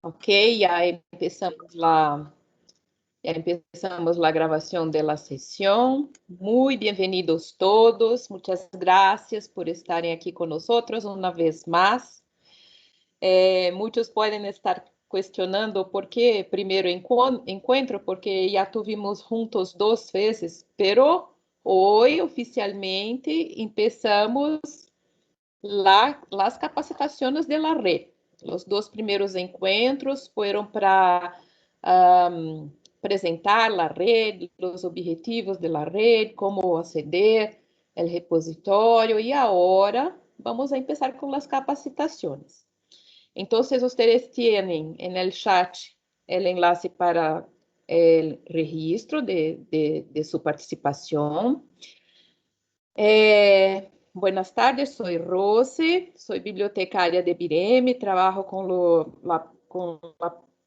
Ok, ya empezamos la grabación de la sesión. Muy bienvenidos todos. Muchas gracias por estarem aqui con nosotros una vez más. Muitos podem estar questionando por que primeiro encontro, porque já tivemos juntos 2 vezes, pero hoje oficialmente começamos as capacitações de la red. Os 2 primeiros encontros foram para apresentar a red, os objetivos de la red, como aceder ao repositório, e agora vamos a começar com as capacitações. Então, vocês têm no chat o enlace para o registro de sua participação. Buenas tardes, soy Rose, soy bibliotecária de BIREME, trabajo con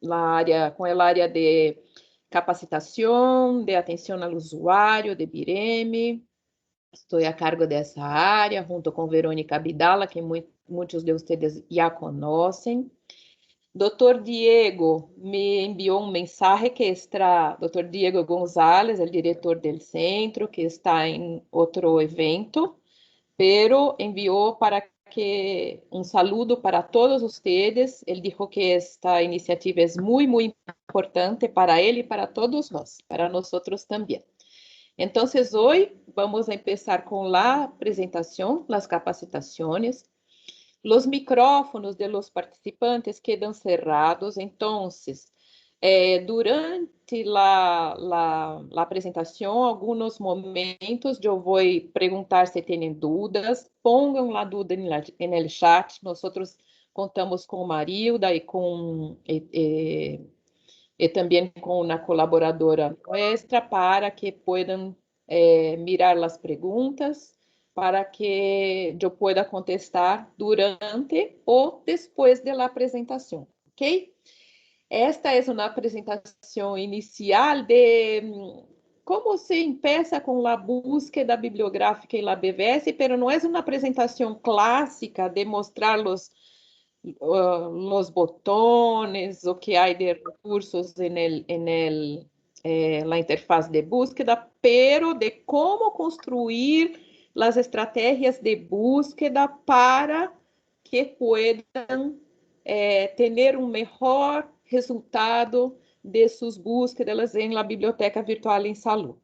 el área de capacitación, de atención al usuario de BIREME. Estoy a cargo de esa área, junto con Verônica Abdala, que muitos de ustedes ya conocen. Dr. Diego me enviou um mensagem que está, Dr. Diego González, o diretor do centro, que está em outro evento, pero enviou para que um saludo para todos ustedes. Ele disse que esta iniciativa é muito importante para ele e para todos nós, para nós também. Então, hoje vamos começar com a apresentação, as capacitações. Los micrófonos de los participantes quedan cerrados, entonces, durante la apresentação, alguns momentos eu vou perguntar se têm dúvidas, pongan a dúvida no chat, nós contamos com Marilda e também com uma colaboradora nossa para que possam mirar as perguntas, para que eu pueda contestar durante ou depois da apresentação, ok? Esta é uma apresentação inicial de como se empieza com a búsqueda bibliográfica e a BVS, pero não é uma apresentação clássica de mostrar os botones, o que há de recursos la interfaz de búsqueda, pero de como construir as estratégias de búsqueda para que puedan ter um melhor resultado de suas búsquedas em la biblioteca virtual em salud.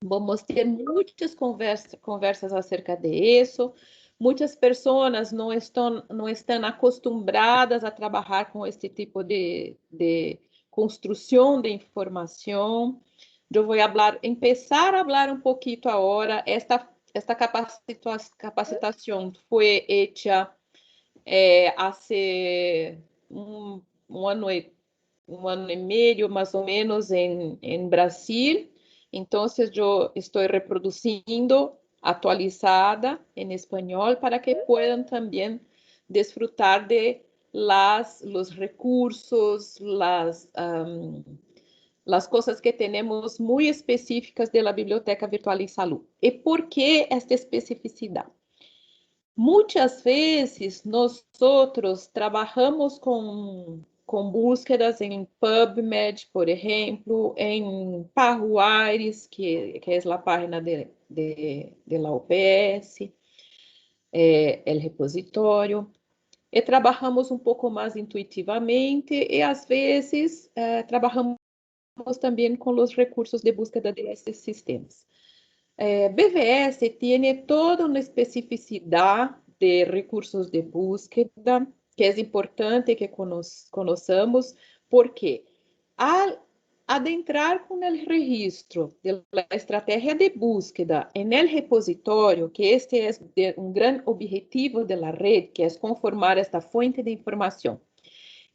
Vamos ter muitas conversas acerca de isso. Muitas pessoas não estão acostumbradas a trabalhar com este tipo de construção de informação. Eu vou começar a falar um pouquinho agora. Esta capacitação foi hecha há um ano e meio, mais ou menos, em Brasil. Então, eu estou reproduzindo atualizada em espanhol para que puedan também desfrutar de los recursos, las cosas que tenemos muy específicas de la Biblioteca Virtual em Salud. E por que esta especificidade? Muitas vezes, nós trabalhamos com búsquedas em PubMed, por exemplo, em Pahuaires, que é a página de la OPS, o repositório, e trabalhamos um pouco mais intuitivamente, e às vezes trabalhamos também com os recursos de búsqueda desses sistemas. BVS tem toda uma especificidade de recursos de búsqueda, que é importante que conheçamos, porque al adentrar com o registro da estratégia de búsqueda em el repositório, que este é um grande objetivo da rede, que é conformar esta fonte de informação,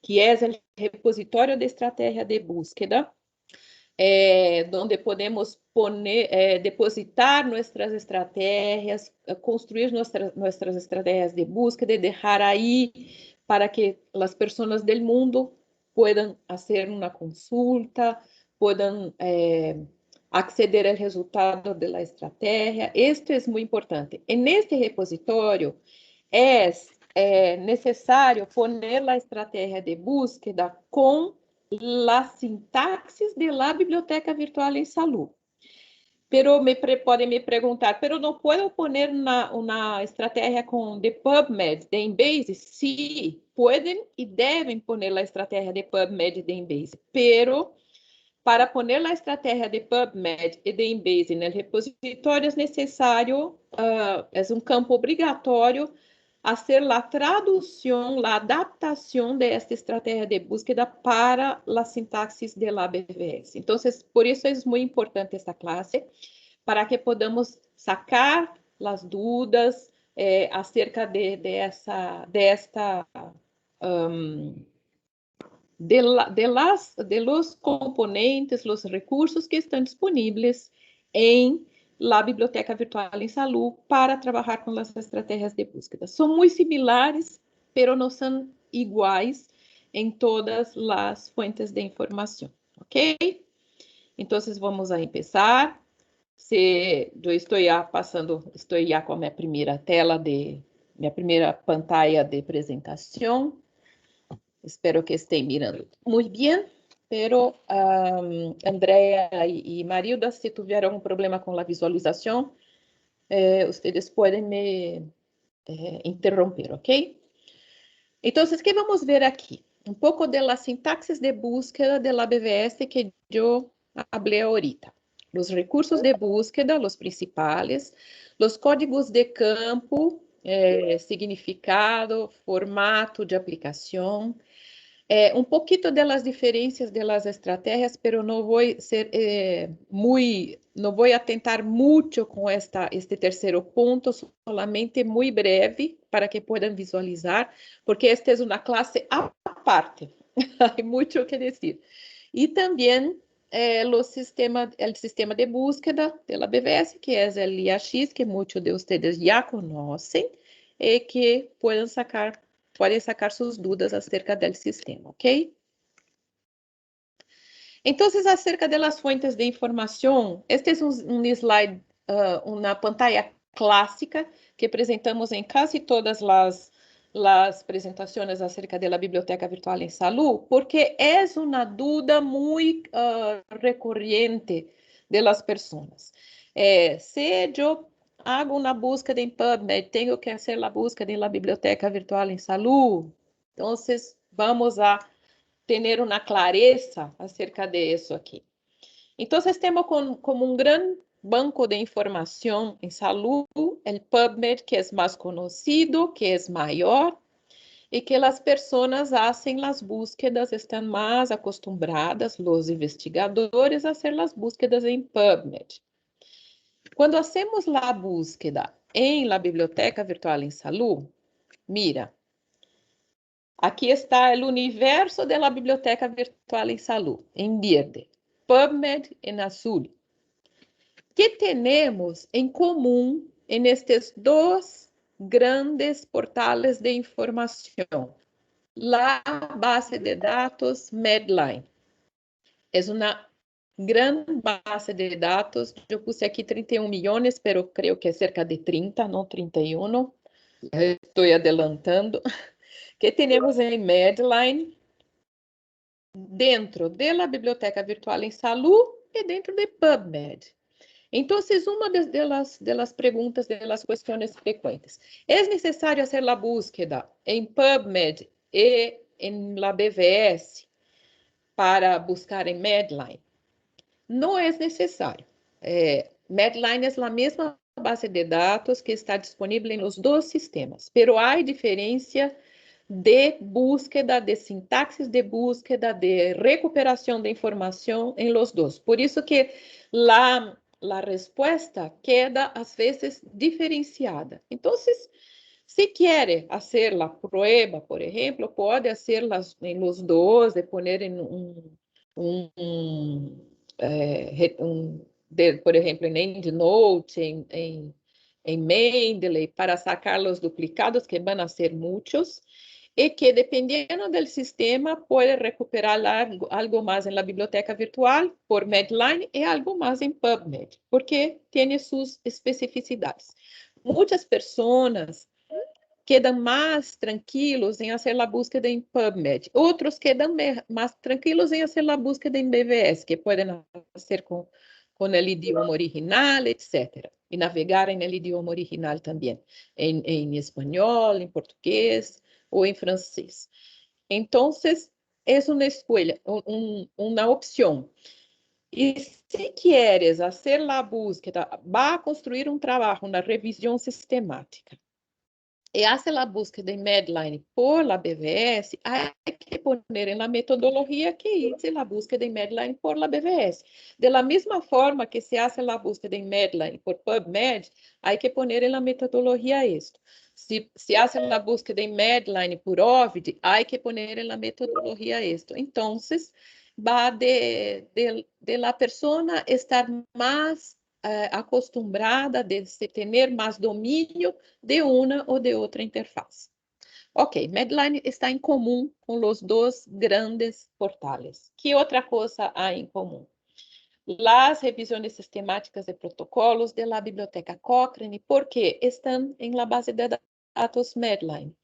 que é o repositório de estratégia de búsqueda, onde podemos depositar nossas estratégias, construir nossas estratégias de búsqueda e deixar aí para que as pessoas do mundo puedan fazer uma consulta, puedan acceder ao resultado da estratégia. Isto é muito importante. E neste repositório é é necessário poner a estratégia de búsqueda com a sintaxis de la biblioteca virtual em Salud. Pero podem me perguntar, pero não posso poner uma estratégia com de PubMed, de Embase? Sim, podem e devem poner a estratégia de PubMed de Embase, pero para poner a estratégia de PubMed e de Embase no repositório é necessário, é um campo obrigatório, hacer a tradução, a adaptação desta estratégia de búsqueda para a sintaxis de la BVS. Então, por isso é muito importante esta classe, para que podamos sacar as dúvidas acerca de los componentes, los recursos que estão disponíveis em la Biblioteca Virtual em Salud para trabalhar com as estratégias de búsqueda. São muito similares, pero não são iguais em todas as fontes de informação, ok? Então, vamos a começar. Eu estou já com a minha primeira tela minha primeira pantalla de apresentação. Espero que estén mirando muy bien, pero Andrea y Marilda, si tuvieron un problema con la visualización, ustedes pueden me interromper, ¿ok? Entonces, ¿qué vamos a ver aquí? Un poco de la sintaxis de búsqueda de la BVS que yo hablé ahorita. Los recursos de búsqueda, los principales, los códigos de campo, significado, formato de aplicação, um pouquinho das diferenças das estratégias, pero não vou ser não vou atentar muito com este terceiro ponto, solamente muito breve para que possam visualizar, porque esta é uma classe à parte, há muito que dizer. E também o sistema de búsqueda da BVS, que é o IAX, que muitos de vocês já conhecem, e que podem sacar suas dúvidas acerca do sistema, ok? Então, acerca das fontes de informação, este é um slide, uma pantalla clássica que apresentamos em quase todas as apresentações acerca da Biblioteca Virtual em Salud, porque é uma dúvida muito recorrente das pessoas. Se eu hago uma búsqueda em PubMed, tenho que fazer a búsqueda na Biblioteca Virtual em Salud. Então, vamos a ter uma clareza acerca disso aqui. Então, temos como um grande banco de informação em saúde, o PubMed, que é mais conhecido, que é maior, e que as pessoas fazem as búsquedas, estão mais acostumadas, os investigadores, a fazer as búsquedas em PubMed. Quando hacemos a búsqueda em la Biblioteca Virtual em Salud, mira, aqui está o universo da Biblioteca Virtual em Salud, em verde, PubMed em azul. Que temos em comum em estes dois grandes portais de informação? A base de dados Medline. É uma grande base de dados. Eu puse aqui 31 milhões, pero creio que é cerca de 30, não 31. Estou adelantando. Que temos em Medline, dentro da Biblioteca Virtual em Salud e dentro de PubMed. Então, uma das perguntas, das questões frequentes. É necessário fazer a búsqueda em PubMed e em la BVS para buscar em Medline? Não é necessário. Medline é a mesma base de dados que está disponível nos dois sistemas, pero há diferença de búsqueda, de sintaxis de búsqueda, de recuperação de informação em los dois. Por isso que a resposta queda, às vezes, diferenciada. Então, se quer fazer a prova, por exemplo, pode fazê-las em los dois, de poner em por exemplo, em EndNote, em Mendeley, para sacar os duplicados, que vão ser muitos, e que, dependendo do sistema, pode recuperar algo mais na biblioteca virtual por Medline e algo mais em PubMed, porque tem suas especificidades. Muitas pessoas quedam mais tranquilos em fazer a búsqueda em PubMed. Outros quedam mais tranquilos em fazer a búsqueda em BVS, que podem fazer com o idioma original, etc. E navegar no idioma original também, em espanhol, em português ou em francês. Então, é uma escolha, uma opção. E se queres fazer a búsqueda, vai construir um trabalho, uma revisão sistemática, e hace a búsqueda em Medline por la BVS, hay que poner en la metodología que hice la búsqueda en Medline por la BVS. De la misma forma que se hace la búsqueda en Medline por PubMed, hay que poner en la metodología esto. Se hace la búsqueda en Medline por Ovid, hay que poner en la metodología esto. Entonces, va de la persona estar más acostumbrada de se ter mais domínio de uma ou de outra interface. Ok, Medline está em comum com os dois grandes portales. Que outra coisa há em comum? As revisões sistemáticas de protocolos de la biblioteca Cochrane, porque estão em la base de dados Medline.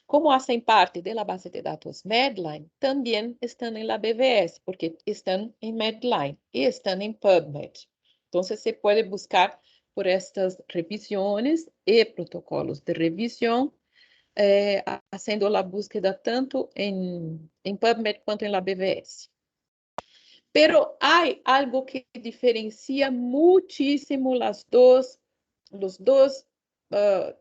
Como fazem parte da base de dados Medline, também estão em la BVS, porque estão em Medline e estão em PubMed. Então, você pode buscar por estas revisões e protocolos de revisão, fazendo a búsqueda tanto em PubMed quanto em la BVS. Pero há algo que diferencia muchísimo os dois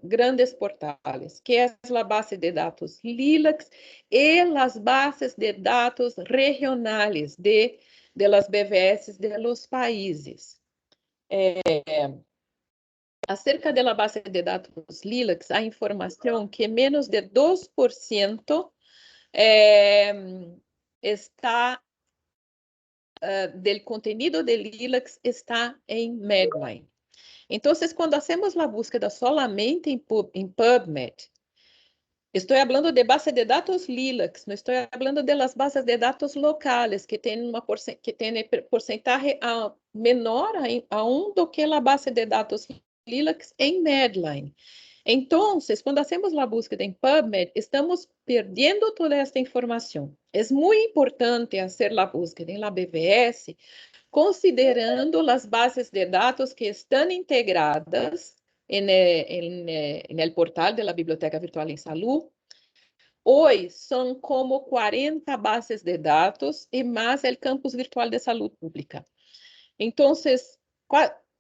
grandes portales, que é a base de dados Lilacs e as bases de dados regionais de las BVS de los países. Acerca da base de dados Lilacs, há informação que menos de 2% está del contenido de Lilacs está em Medline. Então, quando hacemos a búsqueda solamente em PubMed, estou falando de base de dados Lilacs, não estou falando de las bases de dados locais, que têm porcentagem menor aún do que a base de dados Lilacs em Medline. Então, quando hacemos a búsqueda em PubMed, estamos perdendo toda esta informação. É muito importante fazer a búsqueda em la BVS, considerando as bases de dados que estão integradas no portal da Biblioteca Virtual em Salud. Hoje são como 40 bases de dados e mais o campus virtual de saúde pública. Então,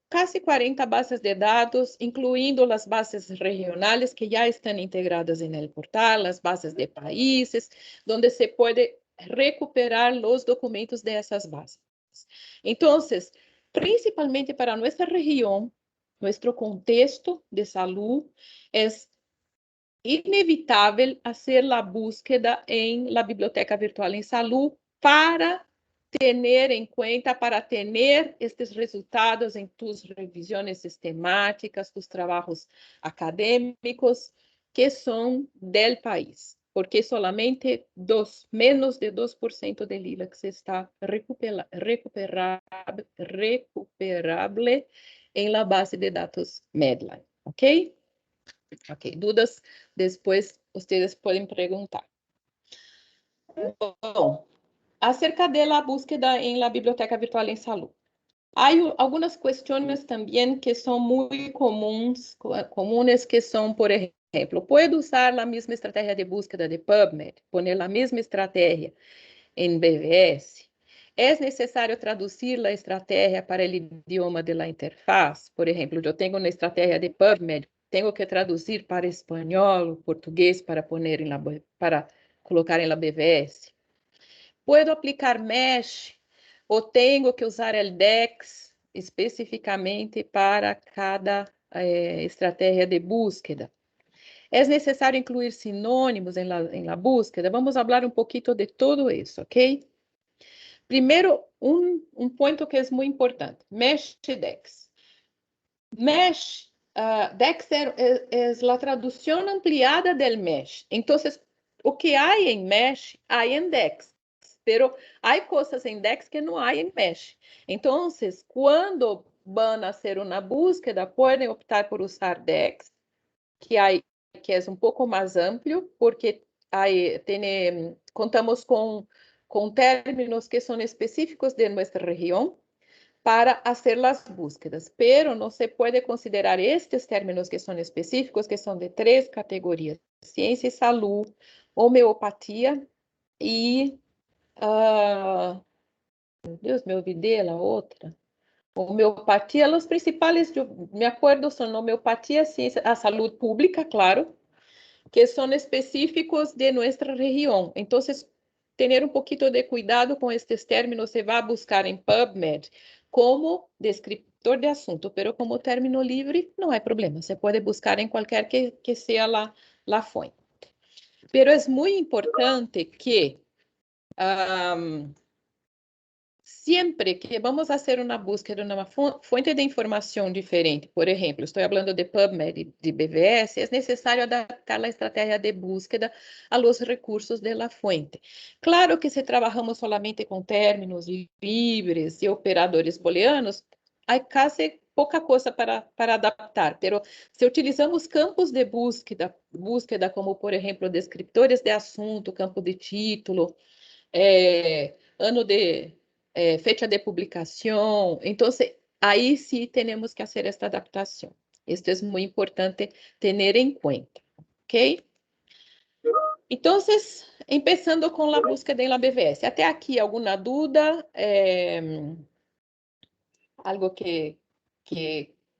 quase 40 bases de dados, incluindo as bases regionais que já estão integradas no portal, as bases de países, onde se pode recuperar os documentos dessas bases. Então, principalmente para nossa região, nosso contexto de saúde, é inevitável fazer a búsqueda em la Biblioteca Virtual em Saúde para ter em conta, para ter estes resultados em tus revisões sistemáticas, tus trabalhos acadêmicos, que são do país, porque solamente menos de 2% de Lilacs está recuperável em la base de dados Medline, ok? Ok, dúvidas? Depois vocês podem perguntar. Bom, acerca de la búsqueda en la Biblioteca Virtual en Salud. Hay algunas cuestiones también que son muy comunes, que son, por ejemplo, ¿puedo usar la misma estrategia de búsqueda de PubMed, poner la misma estrategia en BVS? ¿Es necesario traducir la estrategia para el idioma de la interfaz? Por ejemplo, yo tengo una estrategia de PubMed, tengo que traducir para español o portugués para colocar en la BVS. ¿Puedo aplicar Mesh ou tenho que usar o DEX especificamente para cada estratégia de búsqueda? É necessário incluir sinônimos em la búsqueda? Vamos falar um pouquinho de tudo isso, ok? Primeiro, um ponto que é muito importante, Mesh e DEX. Mesh, DEX é a tradução ampliada del Mesh. Então, o que há em Mesh, há em DEX. Pero há coisas em DEX que não há em Mesh. Então, quando vão fazer uma búsqueda, podem optar por usar DEX, que que é um pouco mais amplo, porque aí contamos com términos que são específicos de nossa região para fazer as búsquedas, pero não se pode considerar estes términos que são específicos, que são de 3 categorias: ciência e saúde, homeopatia e... meu Deus, me olvidei a outra. Homeopatia, os principais, me acordo, são homeopatia, ciência, a saúde pública, claro, que são específicos de nossa região. Então, ter um pouquinho de cuidado com estes términos, se vai buscar em PubMed como descriptor de assunto, pero como término livre, não é problema, você pode buscar em qualquer que seja a fonte. Pero é muito importante que sempre que vamos fazer uma búsqueda numa fonte de informação diferente, por exemplo, estou falando de PubMed, de BVS, é necessário adaptar a estratégia de búsqueda a los recursos de la fuente. Claro que se trabalhamos solamente com términos livres e operadores booleanos, há quase pouca coisa para adaptar, pero se utilizamos campos de búsqueda como, por exemplo, descriptores de assunto, campo de título, ano de fecha de publicação. Então, aí sim temos que fazer esta adaptação. Isto é muito importante ter em conta, ok? Então, começando com a búsqueda em la BVS. Até aqui, alguma dúvida? Algo que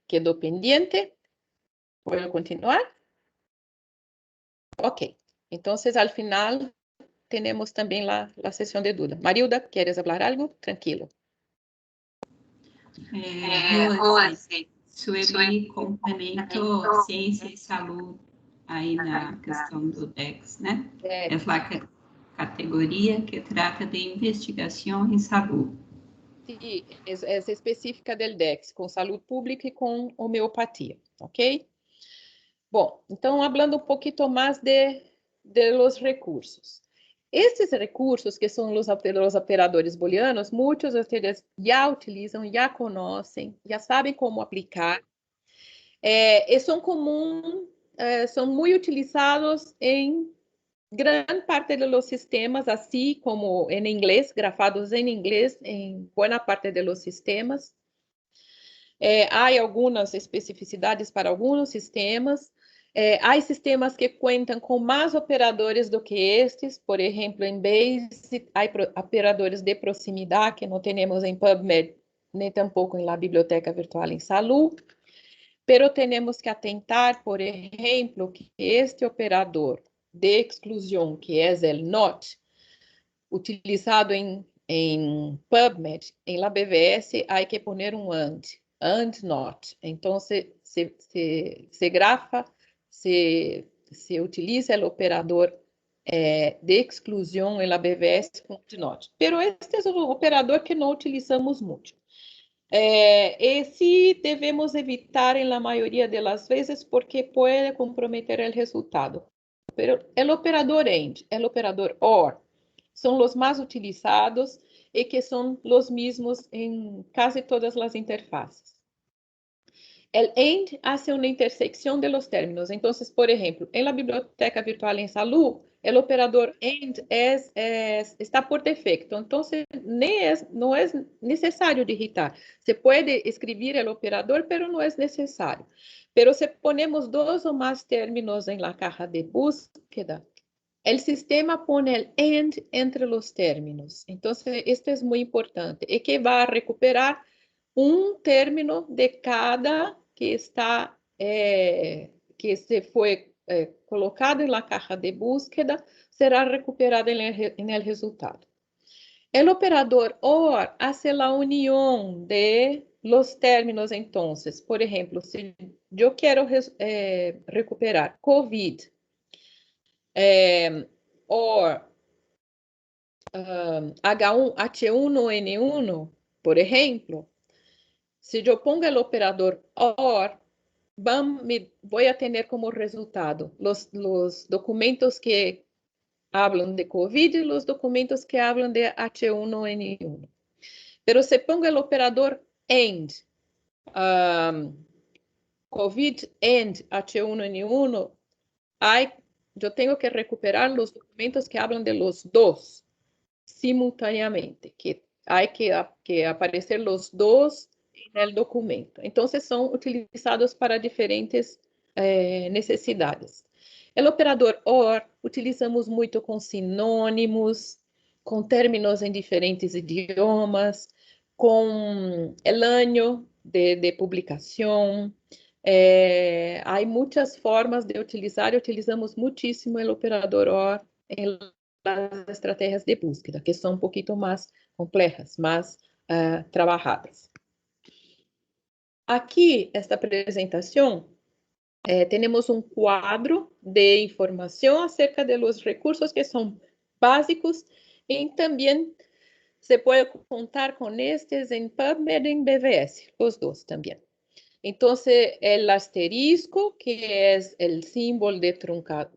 quedou pendiente? Posso continuar? Ok. Então, ao final, temos também a sessão de dúvida. Marilda, queres falar algo? Tranquilo. Rose, Sueli complementou ciência e saúde aí na questão do DEX, né? É a categoria que trata de investigação em saúde. Sim, é específica do DEX, com saúde pública e com homeopatia, ok? Bom, então, falando um pouquinho mais de los recursos. Estes recursos, que são os operadores booleanos, muitos de vocês já utilizam, já conhecem, já sabem como aplicar. E são comuns, são muito utilizados em grande parte dos sistemas, assim como em inglês, grafados em inglês, em boa parte dos sistemas. Há algumas especificidades para alguns sistemas. Há sistemas que contam com mais operadores do que estes, por exemplo, em BASIC, há operadores de proximidade que não temos em PubMed, nem tampouco na Biblioteca Virtual em Saúde. Pero temos que atentar, por exemplo, que este operador de exclusão, que é o NOT, utilizado em PubMed, em la BVS, há que poner um and not. Então, se grafa, se utiliza o operador de exclusão em la BVS com not. Pero este é um operador que não utilizamos muito. Esse devemos evitar em la maioria das vezes porque pode comprometer o resultado. Pero o operador AND, o operador OR, são os mais utilizados e que são os mesmos em quase todas as interfaces. El AND hace una intersección de los términos. Entonces, por ejemplo, en la Biblioteca Virtual en Salud, el operador AND está por defecto. Entonces, no es necesario digitar. Se puede escribir el operador, pero no es necesario. Pero si ponemos dos o más términos en la caja de búsqueda, el sistema pone el AND entre los términos. Entonces, esto es muy importante. Y que va a recuperar um término de cada que está, que se foi colocado na caixa de búsqueda, será recuperado no resultado. O operador OR hace a união de los términos, entonces. Por exemplo, se eu quero recuperar COVID, or H1N1, por exemplo, se eu pongo o operador OR, voy a tener como resultado los documentos que hablan de COVID y los documentos que hablan de H1N1. Pero se pongo el operador AND, COVID and H1N1, eu tenho que recuperar os documentos que falam de los dos simultaneamente, que há que aparecer os dois no documento. Então, são utilizados para diferentes necessidades. O operador OR utilizamos muito com sinônimos, com términos em diferentes idiomas, com el año de publicação. Há muitas formas de utilizar e utilizamos muitíssimo o operador OR em las estratégias de búsqueda, que são um pouquinho mais complexas, mais trabalhadas. Aqui, esta apresentação, temos um quadro de informação acerca de los recursos que são básicos e também se pode contar com estes em PubMed e em BVS, os dois também. Então, o asterisco, que é o símbolo de truncaje,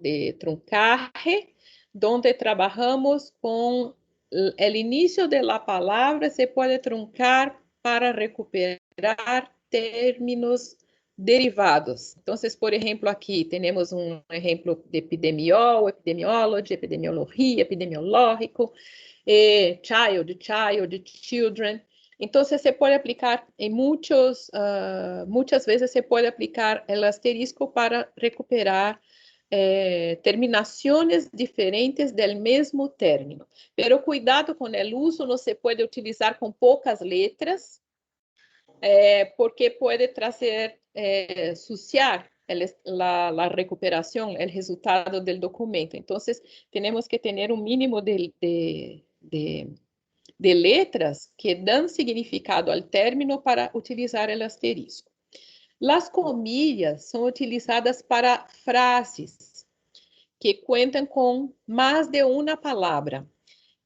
onde trabalhamos com o início da palavra, se pode truncar para recuperar términos derivados. Então, por exemplo, aqui temos um exemplo de epidemiology, epidemiologia, epidemiológico, child, children. Então, se pode aplicar em muitas vezes se pode aplicar o asterisco para recuperar terminações diferentes do mesmo término. Pero cuidado com o uso, não se pode utilizar com poucas letras, porque pode trazer, suciar a recuperação, o resultado do documento. Então, temos que ter um mínimo de letras que dão significado ao término para utilizar o asterisco. As comilhas são utilizadas para frases que contam com mais de uma palavra.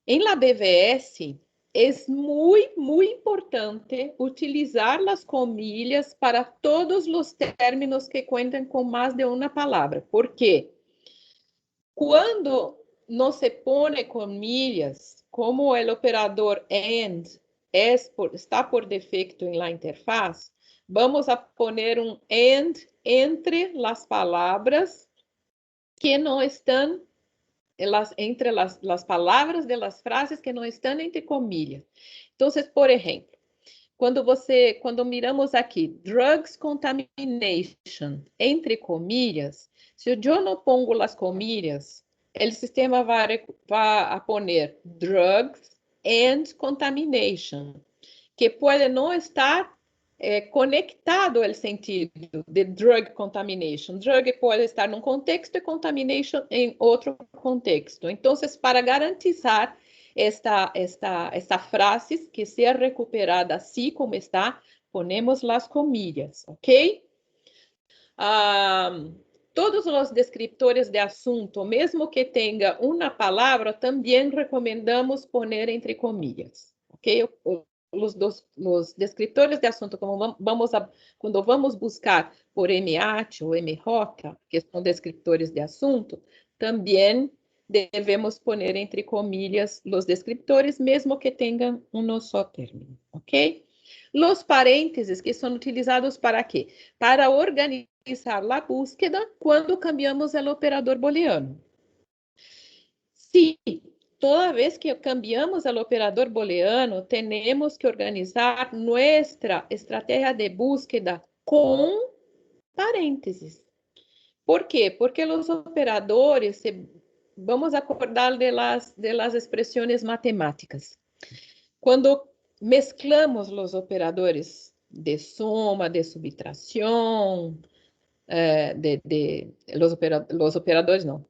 Em la BVS, é muito importante utilizar as comilhas para todos os términos que contam com mais de uma palavra. Por quê? Quando não se põe comilhas, como o operador AND está por defecto em la interfaz, vamos a poner um AND entre as palavras que não estão entre as palavras de las frases que não estão entre comilhas. Então, por exemplo, quando miramos aqui, drugs contamination, entre comillas, se eu não pongo as comillas, o sistema vai a poner drugs and contamination, que pode não estar conectado ao sentido de drug contamination. Drug pode estar num contexto e contamination em outro contexto. Então, para garantizar esta frase que seja recuperada assim como está, ponemos as comillas, ok? Todos os descriptores de assunto, mesmo que tenha uma palavra, também recomendamos poner entre comillas, ok? Os descriptores de assunto, quando vamos buscar por MH ou MJ, que são descriptores de assunto, também devemos poner entre comillas os descriptores, mesmo que tenham um só término, ok? Os parênteses, que são utilizados para quê? Para organizar a búsqueda quando cambiamos o operador booleano. Se toda vez que cambiamos o operador booleano, temos que organizar nossa estratégia de búsqueda com parênteses. Por quê? Porque os operadores, vamos acordar de las expressões matemáticas. Quando mesclamos os operadores de soma, de subtração,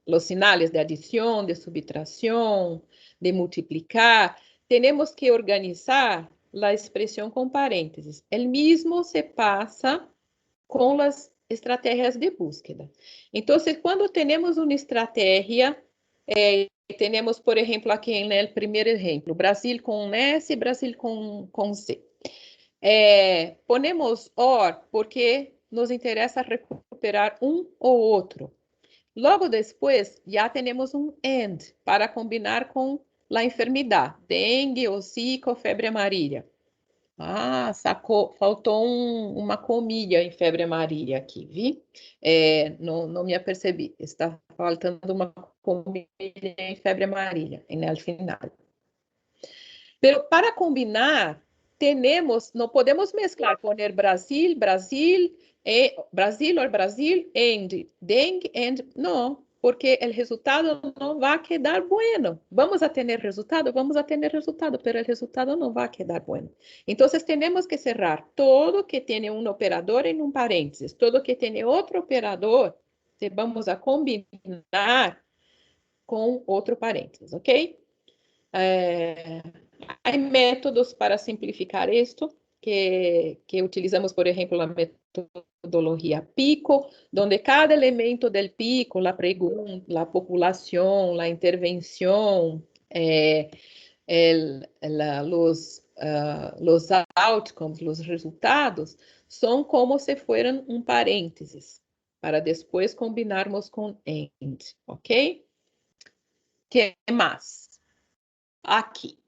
los sinales de adição, de subtração, de multiplicar, temos que organizar a expressão com parênteses. O mesmo se passa com as estratégias de búsqueda. Então, quando temos uma estratégia, temos, por exemplo, aqui no primeiro exemplo, Brasil com S, Brasil com C. Ponemos OR porque nos interessa recuperar um ou outro. Logo depois, já temos um AND para combinar com a enfermidade, dengue, ou zika, ou febre amarilla. Ah, sacou, faltou uma comilha em Febre Amarilla aqui, vi? Não me apercebi. Está faltando uma comilha em Febre Amarilla, no final. Pero para combinar, no podemos mezclar, poner Brasil, Brasil, Brasil or Brasil, and, Deng, and, no, porque el resultado no va a quedar bueno. Vamos a tener resultado, pero el resultado no va a quedar bueno. Entonces tenemos que cerrar todo que tiene un operador en un paréntesis, todo que tiene otro operador, vamos a combinar con otro paréntesis, ¿ok? Há métodos para simplificar isto, que utilizamos, por exemplo, a metodologia PICO, onde cada elemento del PICO, a pergunta, a população, a intervenção, los outcomes, os resultados, são como se fueran um parênteses, para depois combinarmos com AND, ok? Que mais? Aqui.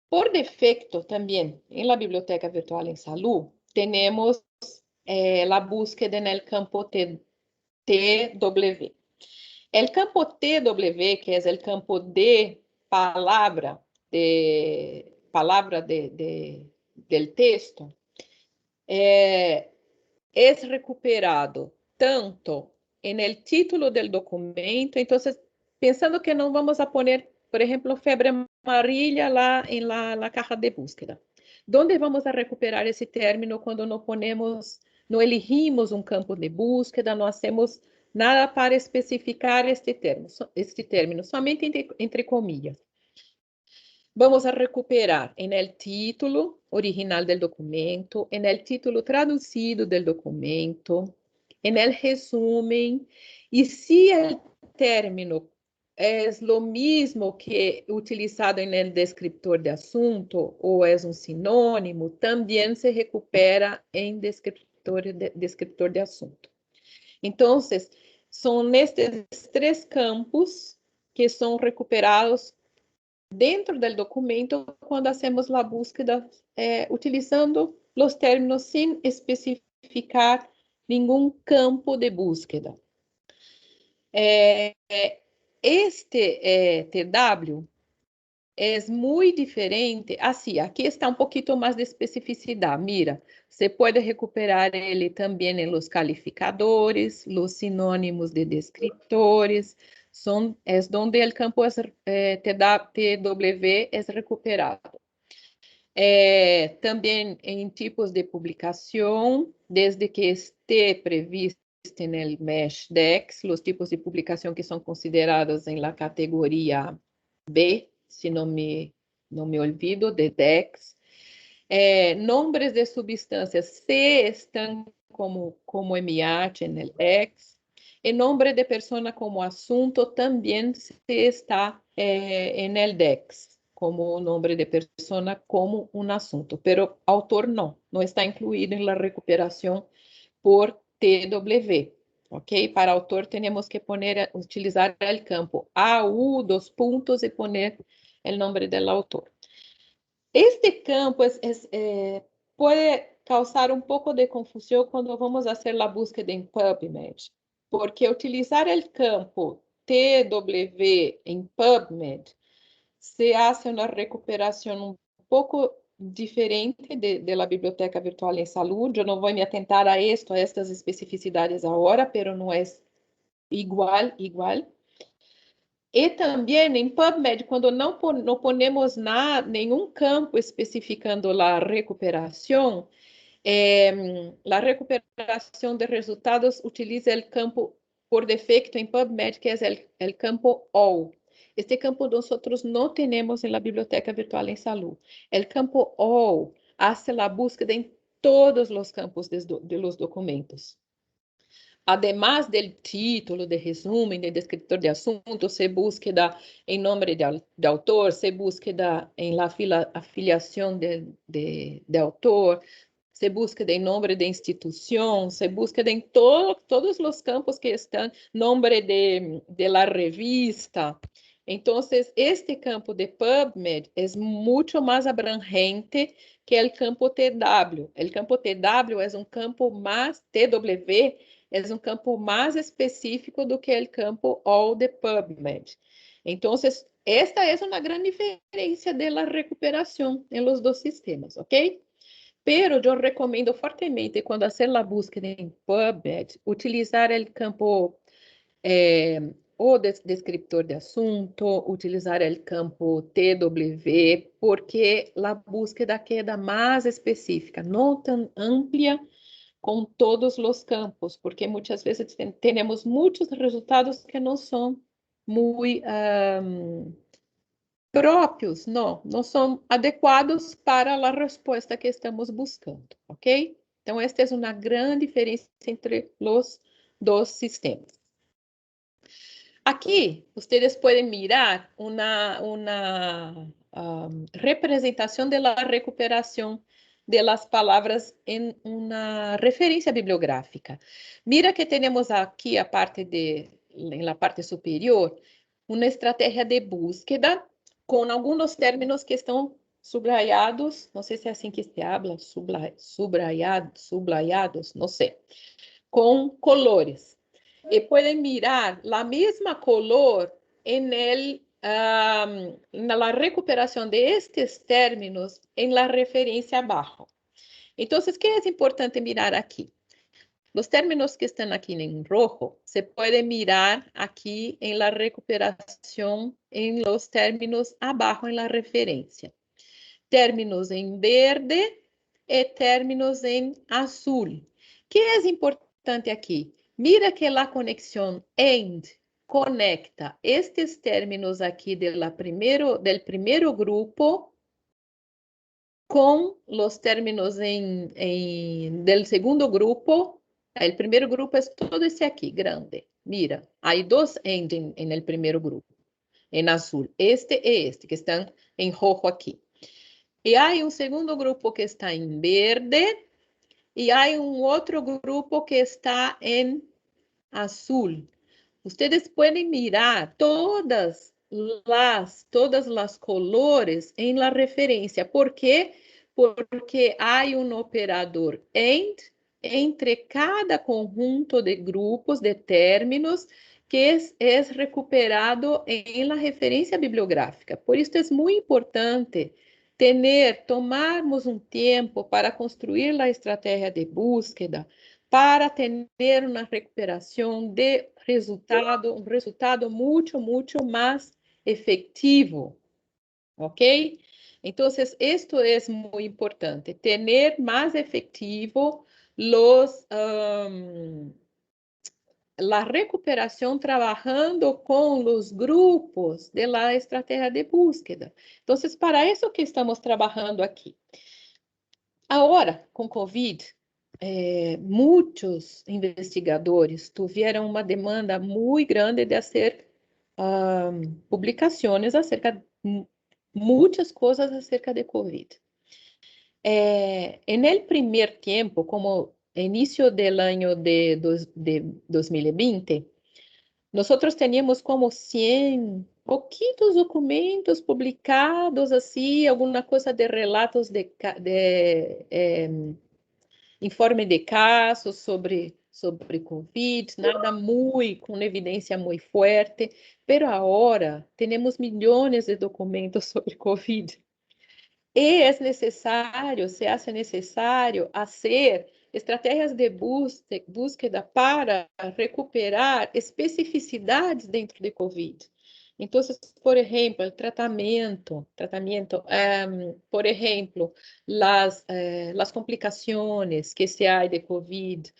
Por defecto, también en la Biblioteca Virtual en Salud, tenemos la búsqueda en el campo TW. El campo TW, que es el campo de palabra, del texto, es recuperado tanto en el título del documento. Entonces, pensando que no vamos a poner, por ejemplo, febre amarilla lá en la caja de búsqueda. ¿Dónde vamos a recuperar ese término cuando no ponemos, no elegimos un campo de búsqueda, no hacemos nada para especificar este término, somente entre comillas? Vamos a recuperar en el título original del documento, en el título traducido del documento, en el resumen, y si el término es lo mismo que utilizado en el descriptor de asunto o es un sinónimo, también se recupera en descriptor de asunto. Entonces, son estos tres campos que son recuperados dentro del documento quando hacemos a búsqueda utilizando os términos sem especificar nenhum campo de búsqueda. Este TW é muito diferente. Assim, aqui está um pouquinho mais de especificidade. Mira, você pode recuperar ele também em los calificadores, los sinônimos de descriptores, es donde el campo TW es recuperado. Também em tipos de publicação, desde que esté previsto en el MESH-DEX, los tipos de publicação que são considerados em la categoria B, se não me olvido, de DEX. Nombres de substâncias se estão como MIAT en el DEX. El nombre de persona como asunto también se está en el DEX, como nombre de persona como un asunto, pero autor no está incluido en la recuperación por TW, ¿ok? Para autor tenemos que utilizar el campo AU, dos puntos, y poner el nombre del autor. Este campo puede causar un poco de confusión cuando vamos a hacer la búsqueda en PubMed, porque utilizar el campo TW en PubMed se hace una recuperación un poco diferente de la Biblioteca Virtual en Salud. Yo no voy a me atentar a estas especificidades ahora, pero no es igual. E também em PubMed, quando não ponemos nenhum campo especificando a recuperação, a recuperação de resultados utiliza o campo por defecto em PubMed, que é o campo All. Este campo nós não temos na Biblioteca Virtual em Salud. O campo All hace a búsqueda em todos os campos de los documentos. Además del título, de resumen, de descriptor de asunto, se búsqueda en nombre de autor, se búsqueda en la afiliación de autor, se búsqueda en nombre de institución, se búsqueda en todos los campos que están, nombre de la revista, Entonces, este campo de PubMed es mucho más abrangente que el campo TW. El campo TW es un campo más, TW, es un campo más específico do que el campo all de PubMed. Entonces, esta es una gran diferencia de la recuperación en los dos sistemas, ¿ok? Pero yo recomiendo fuertemente cuando hacer la búsqueda en PubMed, utilizar el campo o descriptor de assunto, utilizar el campo TW, porque la búsqueda queda más específica, no tan amplia con todos los campos, porque muchas veces tenemos muchos resultados que no son muy propios, não são adequados para a resposta que estamos buscando, ok? Então, esta é uma grande diferença entre os dois sistemas. Aqui, vocês podem mirar uma representação da recuperação de las palavras em uma referência bibliográfica. Mira que temos aqui a parte na parte superior, uma estratégia de búsqueda com alguns términos que estão subrayados, não sei se é assim que se habla, subrayados, não sei, com colores. E podem mirar a mesma color na recuperação de estes términos em la referência abaixo. Então, o que é importante mirar aqui? Os términos que estão aqui em rojo, se pode mirar aqui em la recuperação em los términos abaixo em la referência. Términos em verde e términos em azul. Que é importante aqui? Mira que a conexão AND conecta estes términos aqui del primeiro grupo com os términos del segundo grupo. O primeiro grupo é todo esse aqui, grande. Mira, há dois AND em el primeiro grupo, em azul. Este e este, que estão em rojo aqui. E há um segundo grupo que está em verde, e há um outro grupo que está em azul. Ustedes podem mirar todas as colores em la referência. Por quê? Porque há um operador AND entre cada conjunto de grupos, de términos, que é recuperado em la referência bibliográfica. Por isso é muito importante tomarmos um tempo para construir a estratégia de búsqueda, para ter uma recuperação de resultado, um resultado muito mais efetivo, ok? Então, isto é muito importante, ter mais efetivo la recuperação trabalhando com os grupos de la estratégia de búsqueda. Então, para isso que estamos trabalhando aqui. Agora, com COVID, muitos investigadores tiveram uma demanda muito grande de fazer publicações acerca de muitas coisas acerca de COVID. En el primer tiempo, como inicio del año de 2020, nosotros teníamos como 100 poquitos documentos publicados, así, alguna cosa de relatos de informe de casos sobre COVID, nada muito, com evidência muito forte, pero agora temos milhões de documentos sobre COVID. E é necessário, se hace necessário, fazer estratégias de búsqueda para recuperar especificidades dentro de COVID. Então, por exemplo, o tratamento, por exemplo, as complicações que se há de COVID,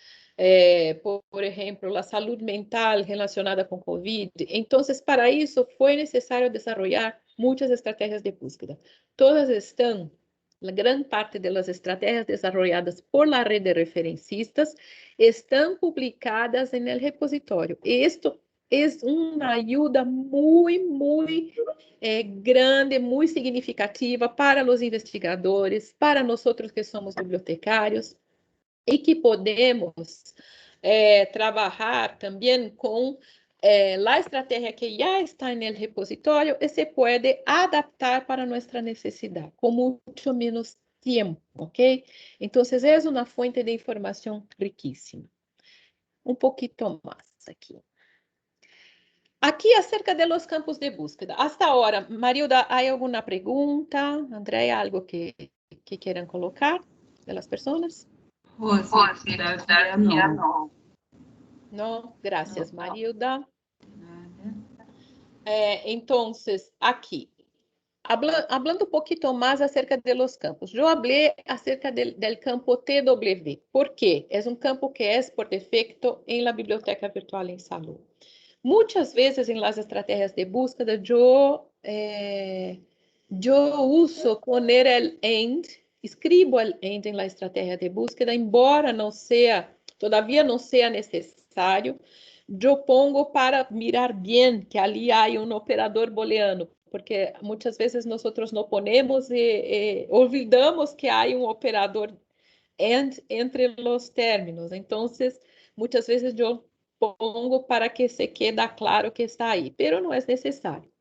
por exemplo, a saúde mental relacionada com COVID. Então, para isso, foi necessário desenvolver muitas estratégias de búsqueda. Todas estão, a grande parte das estratégias desenvolvidas por la rede de referencistas estão publicadas no repositório. Isto é uma ajuda muito grande, muito significativa para os investigadores, para nós que somos bibliotecários, e que podemos trabalhar também com la estrategia que ya está en el repositorio y se puede adaptar para nuestra necesidad con mucho menos tiempo, ¿ok? Entonces es una fuente de información riquísima. Un poquito más aquí. Aquí acerca de los campos de búsqueda. Hasta ahora, Marilda, ¿hay alguna pregunta? Andrea, algo que quieran colocar de las personas? Rose, todavía no. No, gracias, Marilda. Nada. Entonces, aquí, hablando un poquito más acerca de los campos. Yo hablé acerca del campo TW. ¿Por qué? Es un campo que es por defecto en la Biblioteca Virtual en Salud. Muchas veces en las estrategias de búsqueda yo uso poner el AND, escribo el AND en la estrategia de búsqueda, embora todavía no sea necesario, yo pongo para mirar bien que ali hay un operador booleano, porque muchas veces nosotros no ponemos y olvidamos que hay un operador AND entre los términos. Entonces, muchas veces yo pongo para que se quede claro que está ahí, pero no es necesario.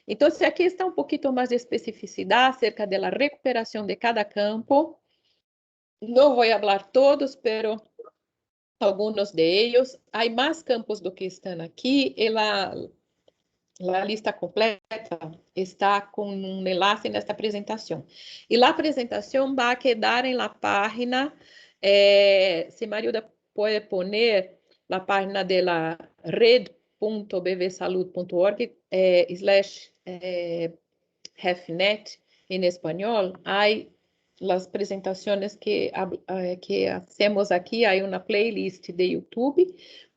Entonces, aquí está un poquito más de especificidad acerca de la recuperación de cada campo. No voy a hablar todos, pero algunos de ellos. Hay más campos do que están aquí. Y la lista completa está con un enlace en esta presentación. Y la presentación va a quedar en la página, si Marilda puede poner la página de la red.bvsalud.org /HEFNET en español. Hay las presentaciones que hacemos aquí, hay una playlist de YouTube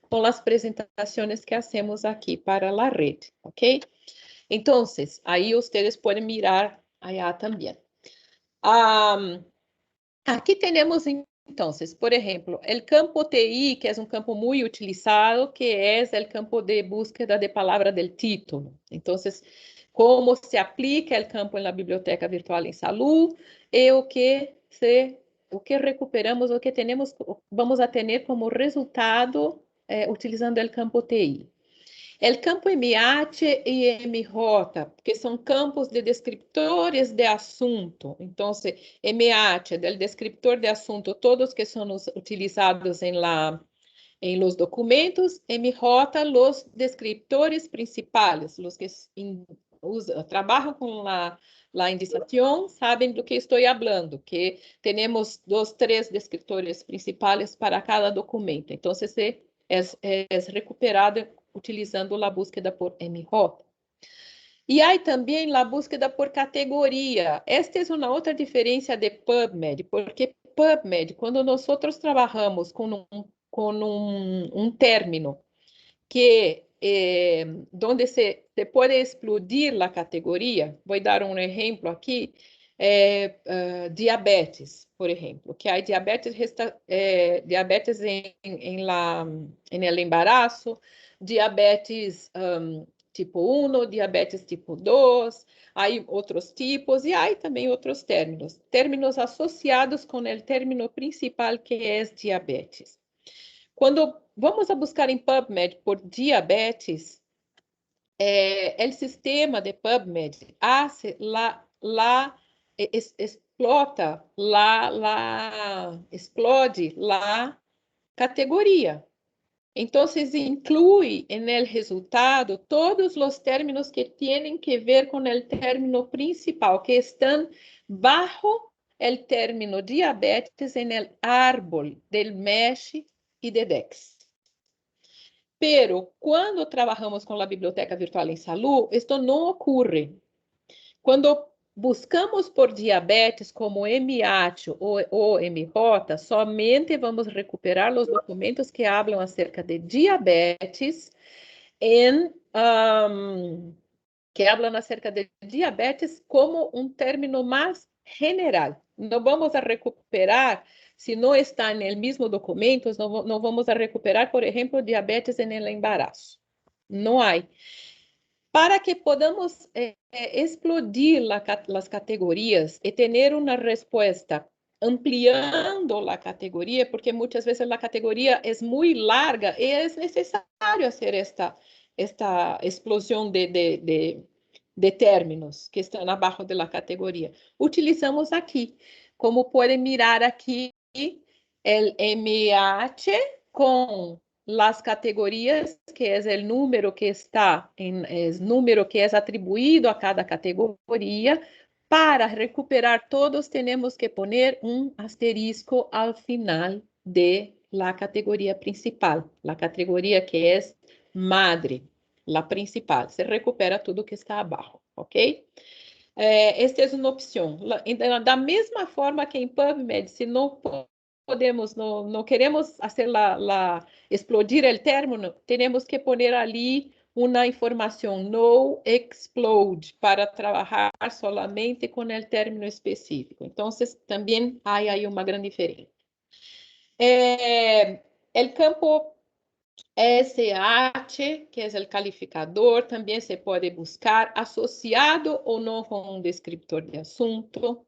con las presentaciones que hacemos aquí para la red, ¿ok? Entonces, ahí ustedes pueden mirar allá también. Aquí tenemos entonces, por ejemplo, el campo TI, que es un campo muy utilizado, que es el campo de búsqueda de palabra del título. Entonces, cómo se aplica el campo en la Biblioteca Virtual en Salud y o que recuperamos, o que tenemos, vamos a tener como resultado utilizando el campo TI. El campo MH e MJ, que são campos de descriptores de assunto. Então, MH, del descriptor de assunto, todos que são utilizados em los documentos. MJ, los descriptores principais, los que trabalham com la indicação, sabem do que estou falando, que temos 2, 3 descriptores principais para cada documento. Então, é recuperado utilizando a búsqueda por MJ. E há também a búsqueda por categoria. Esta é uma outra diferença de PubMed, porque PubMed, quando nós trabalhamos com um término que onde se pode explodir a categoria, vou dar um exemplo aqui, diabetes, por exemplo, que há diabetes em el embarazo, diabetes tipo 1, diabetes tipo 2, há outros tipos e há também outros términos associados com o término principal que é diabetes. Quando vamos a buscar em PubMed por diabetes, o sistema de PubMed explode a categoria. Então, inclui no resultado todos os términos que têm que ver com o término principal, que estão bajo o término diabetes no árbol del MESH e de DEX. Pero, quando trabalhamos com a Biblioteca Virtual em Salud, isto não ocorre. Quando buscamos por diabetes como MH ou MJ, somente vamos recuperar os documentos que falam acerca de diabetes que falam acerca de diabetes como um término mais general. Não vamos a recuperar, se não está no mesmo documento, não vamos a recuperar, por exemplo, diabetes no embarazo. Não há. Para que podamos explodir as categorias e ter uma resposta ampliando a categoria, porque muitas vezes a categoria é muito larga e é necessário fazer esta explosão de términos que estão abaixo da categoria. Utilizamos aqui, como podem mirar aqui, el MH com las categorias, que é o número que está, número que é atribuído a cada categoria. Para recuperar todos, temos que poner um asterisco ao final de la categoria principal, la categoria que é madre, la principal. Se recupera tudo que está abaixo, ok? Esta é uma opção. Da mesma forma que em PubMed, se não podemos, não queremos fazer explodir o término, temos que poner ali uma informação no explode para trabalhar solamente com o término específico. Então, também há aí uma grande diferença. O campo SH, que é o calificador, também se pode buscar associado ou não com um descriptor de assunto.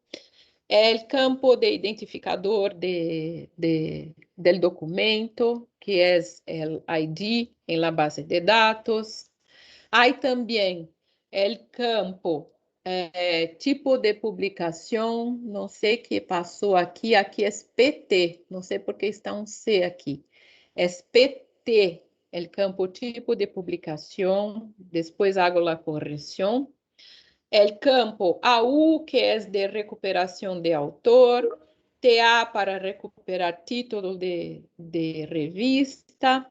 O campo de identificador del documento, que é o ID em la base de dados. Há também o campo tipo de publicação, não sei o que passou aqui é PT, não sei por que está um C aqui. É PT, o campo tipo de publicação, depois hago a correção. O campo AU, que é de recuperação de autor, TA para recuperar título de revista,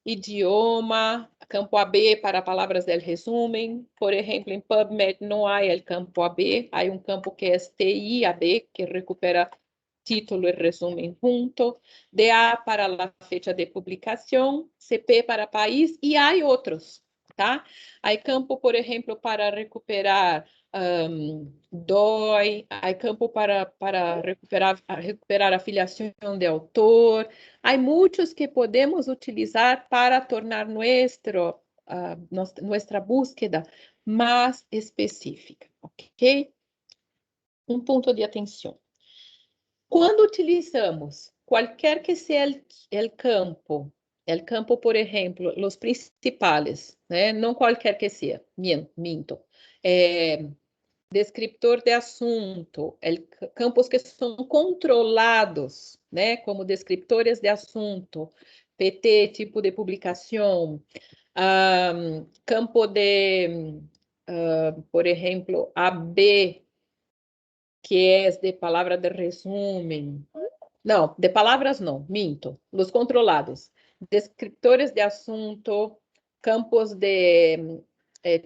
idioma, campo AB para palavras del resumen. Por exemplo, em PubMed não há o campo AB, há um campo que é TI-AB, que recupera título e resumen junto, DA para a fecha de publicação, CP para país, e há outros, tá? Há campo, por exemplo, para recuperar DOI, há campo para recuperar a filiação de autor. Há muitos que podemos utilizar para tornar nossa búsqueda mais específica, ok? Um ponto de atenção. Quando utilizamos qualquer que seja o campo, por exemplo, os principais, né? Não qualquer que seja, minto. Descriptor de assunto, campos que são controlados, né? Como descriptores de assunto, PT, tipo de publicação, campo de, por exemplo, AB, que é de palavra de resumen. Não, de palavras não, minto. Os controlados. Descriptores de assunto, campos de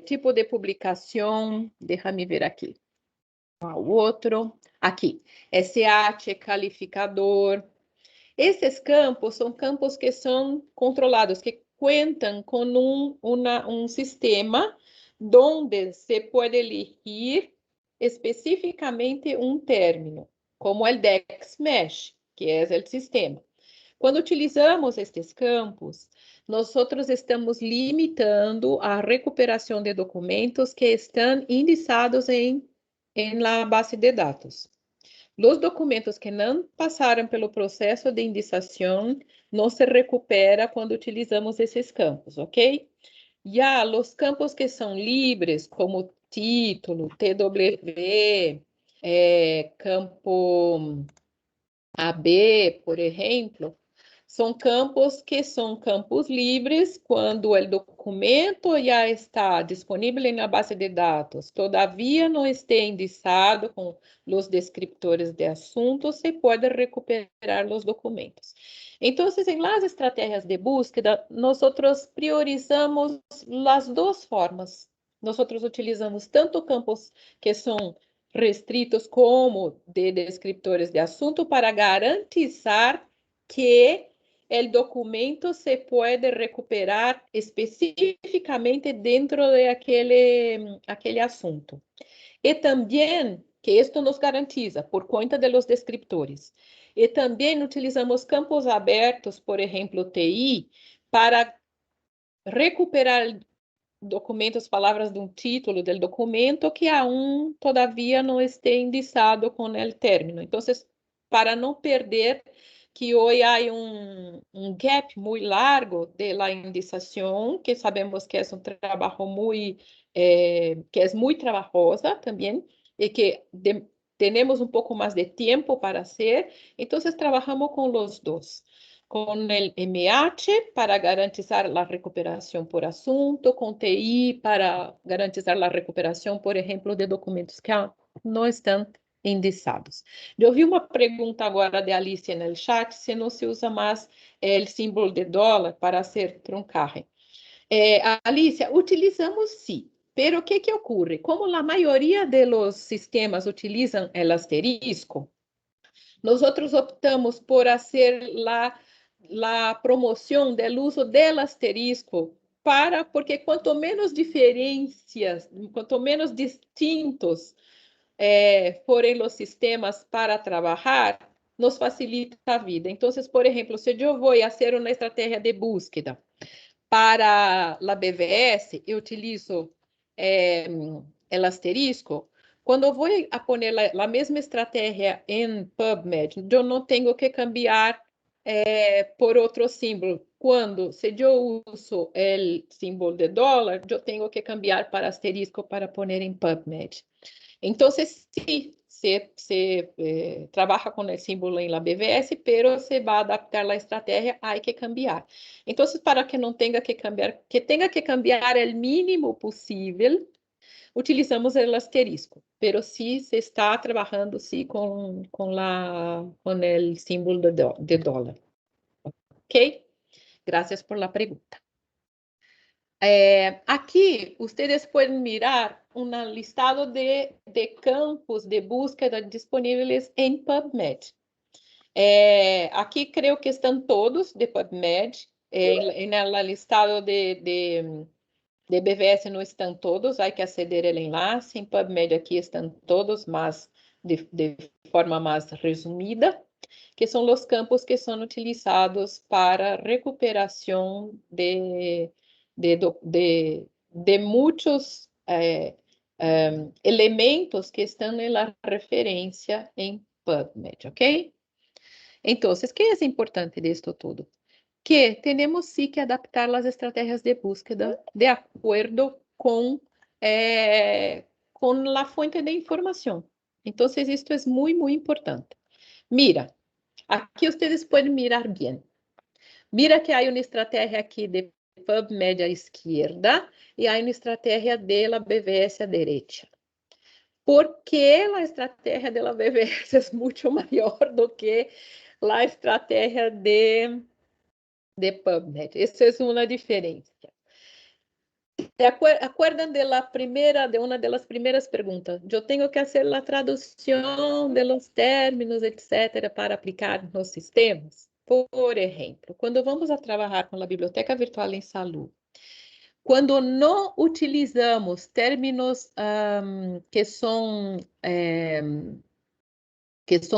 tipo de publicação. Deixa-me ver aqui. O outro. Aqui. SH, calificador. Esses campos são campos que são controlados, que contam com um sistema onde se pode elegir especificamente um término, como o DEX Mesh, que é o sistema. Quando utilizamos estes campos, nós estamos limitando a recuperação de documentos que estão indicados em la base de dados. Os documentos que não passaram pelo processo de indicação não se recupera quando utilizamos esses campos, ok? Já os campos que são livres, como título, TW, campo AB, por exemplo, são campos que são campos livres quando o documento já está disponível na base de dados, todavia não esteja indicado com os descriptores de assuntos, se pode recuperar os documentos. Então, em las estratégias de búsqueda, nós priorizamos as duas formas. Nós utilizamos tanto campos que são restritos como de descriptores de assunto para garantizar que o documento se pode recuperar especificamente dentro de aquele assunto. E também, que isto nos garantiza, por conta de los descriptores. E também utilizamos campos abertos, por exemplo, TI, para recuperar documentos, palavras de um título do documento que todavia não esteja indicado com o término. Então, para não perder que hoje há gap muito largo de la indexação, que sabemos que é um trabalho muito, que é muito trabalhosa também, e que temos um pouco mais de tempo para hacer, então trabalhamos com os dois. Com o MH para garantizar a recuperação por assunto, com TI para garantizar a recuperação, por exemplo, de documentos que não estão indexados. Eu vi uma pergunta agora de Alicia no chat, se não se usa mais o símbolo de dólar para ser truncaje. Alicia, utilizamos sim, pero o que ocorre? Como a maioria dos sistemas utilizam o asterisco, nós optamos por fazer a promoção do uso do asterisco porque quanto menos diferenças, quanto menos distintos forem os sistemas para trabalhar, nos facilita a vida. Então, por exemplo, se eu vou fazer uma estratégia de búsqueda para a BVS, eu utilizo o asterisco. Quando vou a poner a mesma estratégia em PubMed, eu não tenho que cambiar por outro símbolo. Quando, se eu uso o símbolo de dólar, eu tenho que cambiar para asterisco para poner em PubMed. Então, sim, se trabalha com o símbolo em la BVS, pero se vai adaptar a estratégia, há que cambiar. Então, para que não tenha que cambiar, que tenha que cambiar o mínimo possível, utilizamos o asterisco, pero sí se está trabalhando sí com o símbolo de dólar. Ok? Gracias por la pregunta. Aqui, vocês podem mirar um listado de campos de búsqueda disponíveis em PubMed. Aqui, creio que estão todos de PubMed. No listado de BVS não estão todos, há que aceder ao enlace. Em PubMed aqui estão todos, mas de forma mais resumida, que são os campos que são utilizados para recuperação de muitos elementos que estão na referência em PubMed, ok? Então, o que é importante disto tudo? Que temos sim que adaptar as estratégias de búsqueda de acordo com a fonte de informação. Então, isto é muito, muito importante. Mira, aqui vocês podem mirar bem. Mira que há uma estratégia aqui de PubMed à esquerda e há uma estratégia de la BVS à direita. Porque a estratégia de la BVS é muito maior do que a estratégia de PubMed. Essa é uma diferença. Acuerdan de uma das primeiras perguntas? Eu tenho que fazer a tradução de los términos, etc., para aplicar nos sistemas? Por exemplo, quando vamos a trabalhar com a Biblioteca Virtual em Salud, quando não utilizamos términos que são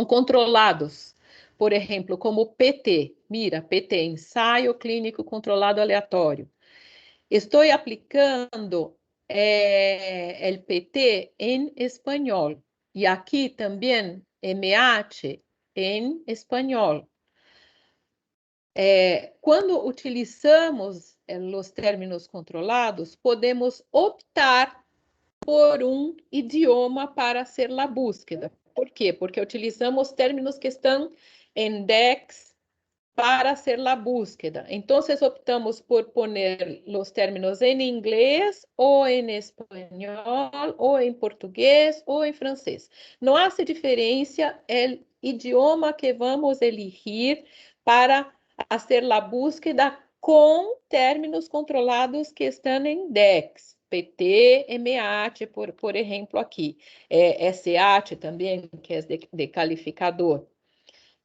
controlados, por exemplo, como PT, mira, PT, ensaio clínico controlado aleatório. Estou aplicando o PT em espanhol e aqui também MH em espanhol. Quando utilizamos os términos controlados, podemos optar por um idioma para ser a búsqueda. Por quê? Porque utilizamos términos que estão em DEX para ser a búsqueda. Então, optamos por poner os términos em inglês, ou em espanhol, ou em português, ou em francês. Não há diferença o idioma que vamos elegir para fazer a búsqueda com términos controlados que estão em DEX. PT, MH, por exemplo, aqui. SH também, que é de calificador.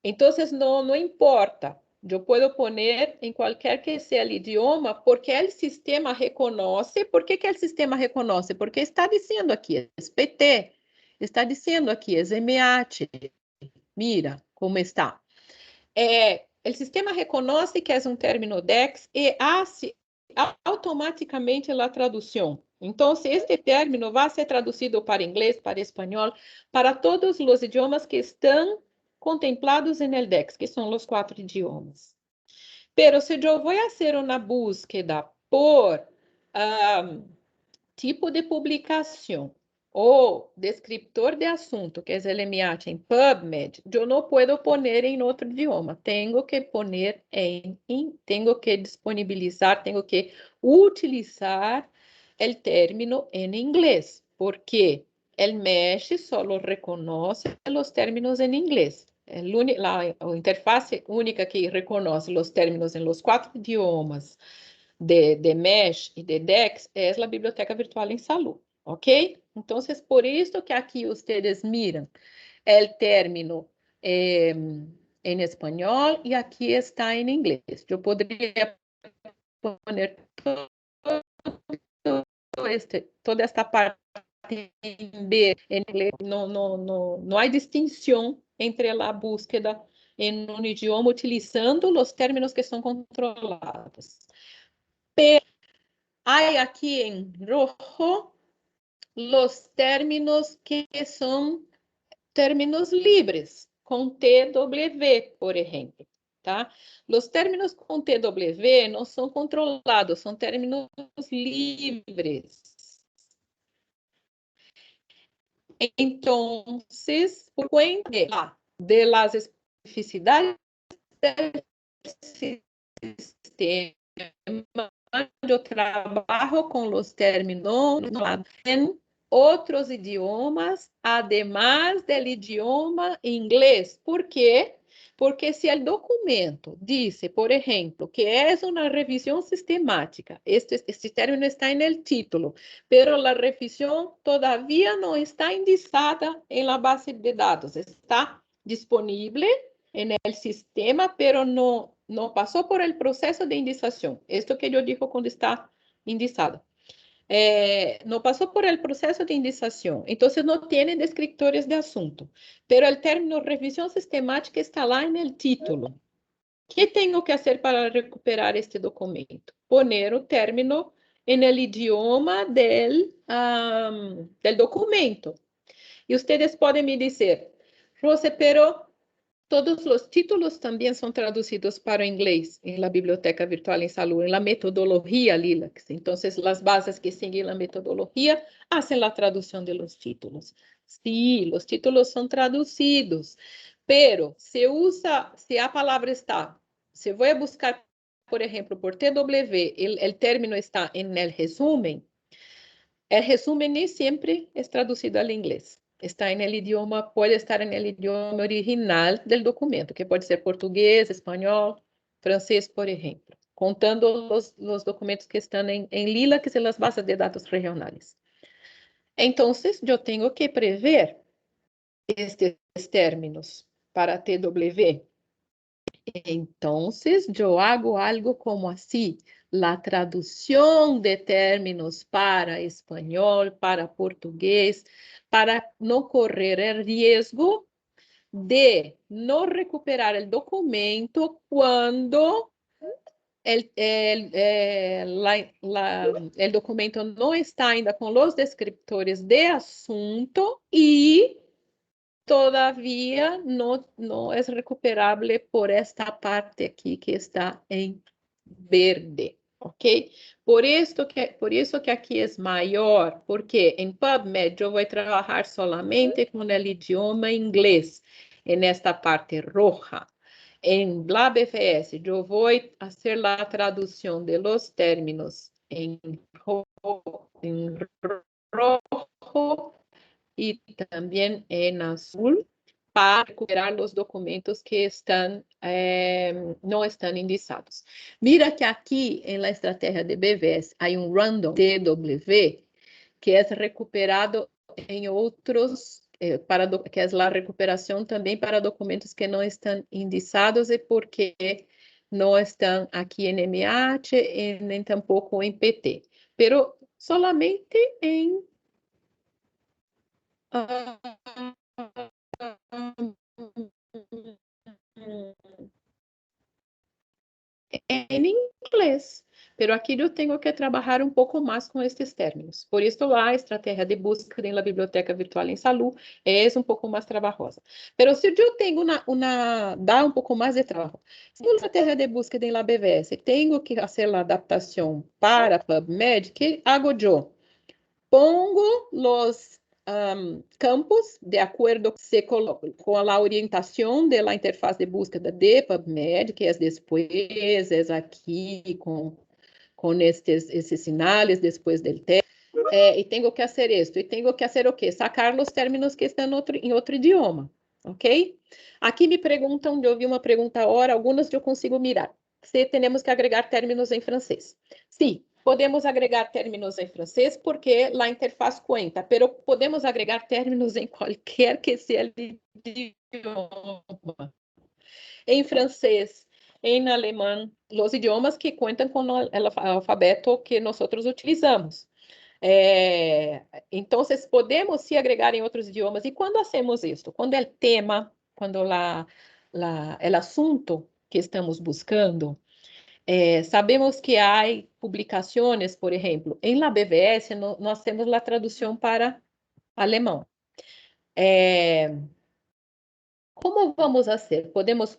Então, não importa. Eu posso poner em qualquer que seja o idioma, porque o sistema reconhece. Por que o sistema reconhece? Porque está dizendo aqui, é PT, está dizendo aqui, é MH. Mira como está. O sistema reconhece que é um término DEX e hace automaticamente a tradução. Então, este término vai ser traduzido para inglês, para espanhol, para todos os idiomas que estão contemplados en el DEX, que son los 4 idiomas. Pero si yo voy a hacer una búsqueda por tipo de publicación o descriptor de asunto, que es el MH en PubMed, yo no puedo poner en otro idioma. Tengo que poner tengo que disponibilizar, tengo que utilizar el término en inglés, porque el MESH solo reconoce los términos en inglés. La interfase única que reconoce los términos en los 4 idiomas de MESH y de DEX es la Biblioteca Virtual en Salud, ¿ok? Entonces, por esto que aquí ustedes miran el término en español y aquí está en inglés. Yo podría poner toda esta parte en B en inglés. No hay distinción entre la búsqueda en un idioma utilizando los términos que son controlados. Pero hay aquí en rojo los términos que son términos libres, con TW, por ejemplo. Tá? Los términos con TW no son controlados, son términos libres. Entonces, por cuenta de las especificidades del sistema, yo trabajo con los términos en otros idiomas, además del idioma inglés. ¿Por qué? Porque si el documento dice, por ejemplo, que es una revisión sistemática, este término está en el título, pero la revisión todavía no está indicada en la base de datos, está disponible en el sistema, pero no pasó por el proceso de indicación. Esto que yo digo cuando está indicado. No pasó por el proceso de indicación, entonces no tiene descriptores de asunto, pero el término revisión sistemática está lá en el título. ¿Qué tengo que hacer para recuperar este documento? Poner o término en el idioma del documento. Y ustedes pueden me decir, Rose, pero todos los títulos también son traducidos para inglés en la Biblioteca Virtual en Salud, en la metodología LILAC. Entonces, las bases que siguen la metodología hacen la traducción de los títulos. Sí, los títulos son traducidos, pero si a palabra está, si voy a buscar, por ejemplo, por TW, el término está en el resumen ni siempre es traducido al inglés. Está en el idioma, puede estar en el idioma original del documento, que puede ser portugués, español, francés, por ejemplo, contando los documentos que están en lila, que son las bases de datos regionales. Entonces, yo tengo que prever estes términos para TW. Entonces, yo hago algo como así, la traducción de términos para español, para portugués, para no correr el riesgo de no recuperar el documento cuando el documento no está ainda con los descriptores de asunto y todavía no es recuperable por esta parte aquí que está en verde, ¿ok? Por eso que aquí es mayor, porque en PubMed yo voy a trabajar solamente con el idioma inglés en esta parte roja. En BlabFS yo voy a hacer la traducción de los términos en rojo y también en azul para recuperar los documentos que no están indicados. Mira que aquí en la estrategia de BVS hay un random TW que es recuperado en otros, que es la recuperación también para documentos que no están indicados y porque no están aquí en MH ni tampoco en PT, pero solamente en en inglês. Pero aqui eu tenho que trabalhar um pouco mais com estes términos. Por isso, a estratégia de búsqueda na Biblioteca Virtual em Salud é um pouco mais trabalhosa. Pero se eu tenho dá um pouco mais de trabalho. Se a estratégia de búsqueda na BVS tenho que fazer a adaptação para PubMed, que hago eu? Pongo os campos de acordo com a orientação da interface de búsqueda de PubMed, que é depois, é aqui com esses sinais depois do texto. E tenho que fazer isto. E tenho que fazer o quê? Sacar os términos que estão em outro idioma. Ok? Aqui me perguntam, eu vi uma pergunta agora, algumas eu consigo mirar. Se temos que agregar términos em francês. Sim, podemos agregar términos em francês porque a interface conta, pero podemos agregar términos em qualquer que seja o idioma. Em francês, em alemão, os idiomas que contam com o alfabeto que nós utilizamos. Então, podemos se agregar em outros idiomas. E quando hacemos isso? Quando é tema, quando o assunto que estamos buscando, sabemos que há publicações, por exemplo, em la BVS, nós temos a tradução para alemão. Como vamos fazer? Podemos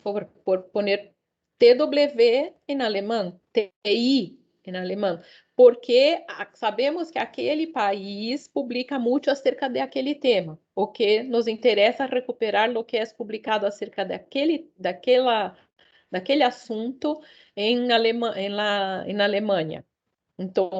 poner TW em alemão, TI em alemão, porque sabemos que aquele país publica muito acerca de aquele tema, o que nos interessa recuperar o que é publicado acerca daquele assunto em Alemanha. Então,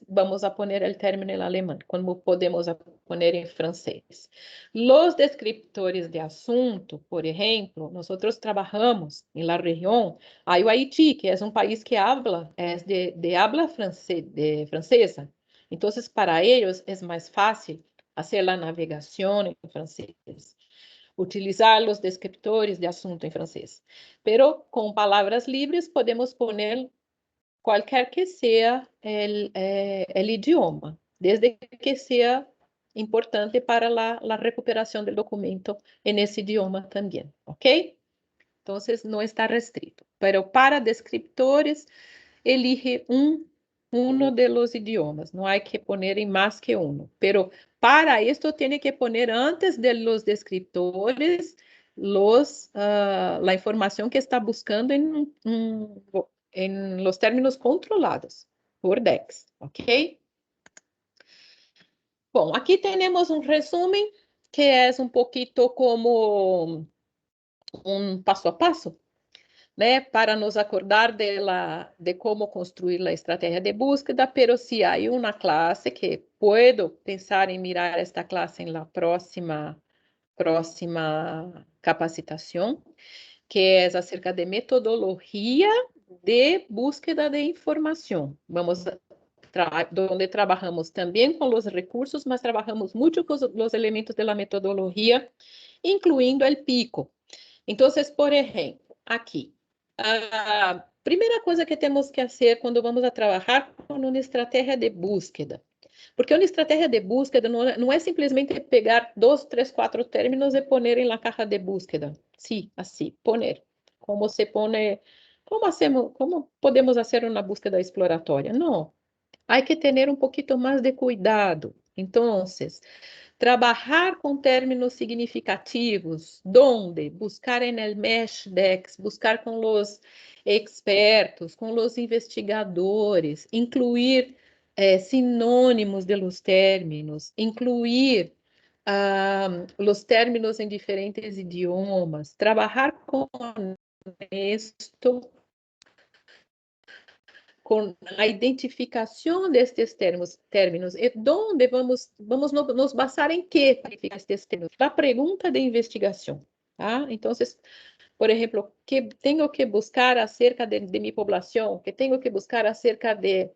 vamos a poner o término em alemão, como podemos poner em francês. Os descriptores de assunto, por exemplo, nós trabalhamos em la região, aí o Haiti, que é um país que habla, de habla francesa. Então, para eles é mais fácil fazer a navegação em francês, utilizar os descriptores de assunto em francês. Pero com palavras livres podemos poner qualquer que seja o idioma, desde que seja importante para a recuperação do documento nesse idioma também, ok? Então, não está restrito. Pero para descriptores, elige uno de los idiomas, não há que poner em mais que um. Pero para isto, tem que poner antes de los descriptores a informação que está buscando em los términos controlados por DEX, ok? Bom, aqui temos um resumo que é um pouquinho como um passo a passo, né, para nos acordar de como construir a estratégia de búsqueda, pero se há uma classe que puedo pensar em mirar esta classe em la próxima capacitação, que é acerca de metodologia de búsqueda de informação. Donde trabalhamos também com os recursos, mas trabalhamos muito com os elementos da metodologia, incluindo o PICO. Então, por exemplo, aqui, a primeira coisa que temos que fazer quando vamos a trabalhar com uma estratégia de búsqueda, porque uma estratégia de búsqueda não é simplesmente pegar 2, 3, 4 términos e poner em la caja de búsqueda. Sim, assim, poner. Como se pone, como podemos fazer uma búsqueda exploratória? Não. Há que ter um pouquinho mais de cuidado. Então, trabalhar com términos significativos, donde buscar en el Meshdex, buscar com os expertos, com os investigadores, incluir sinônimos de los términos, incluir os términos em diferentes idiomas, trabalhar com isto, com a identificação destes términos, e onde vamos nos basar em que para estes términos? A pergunta de investigação, tá? Então, por exemplo, que tenho que buscar acerca de minha população, que tenho que buscar acerca do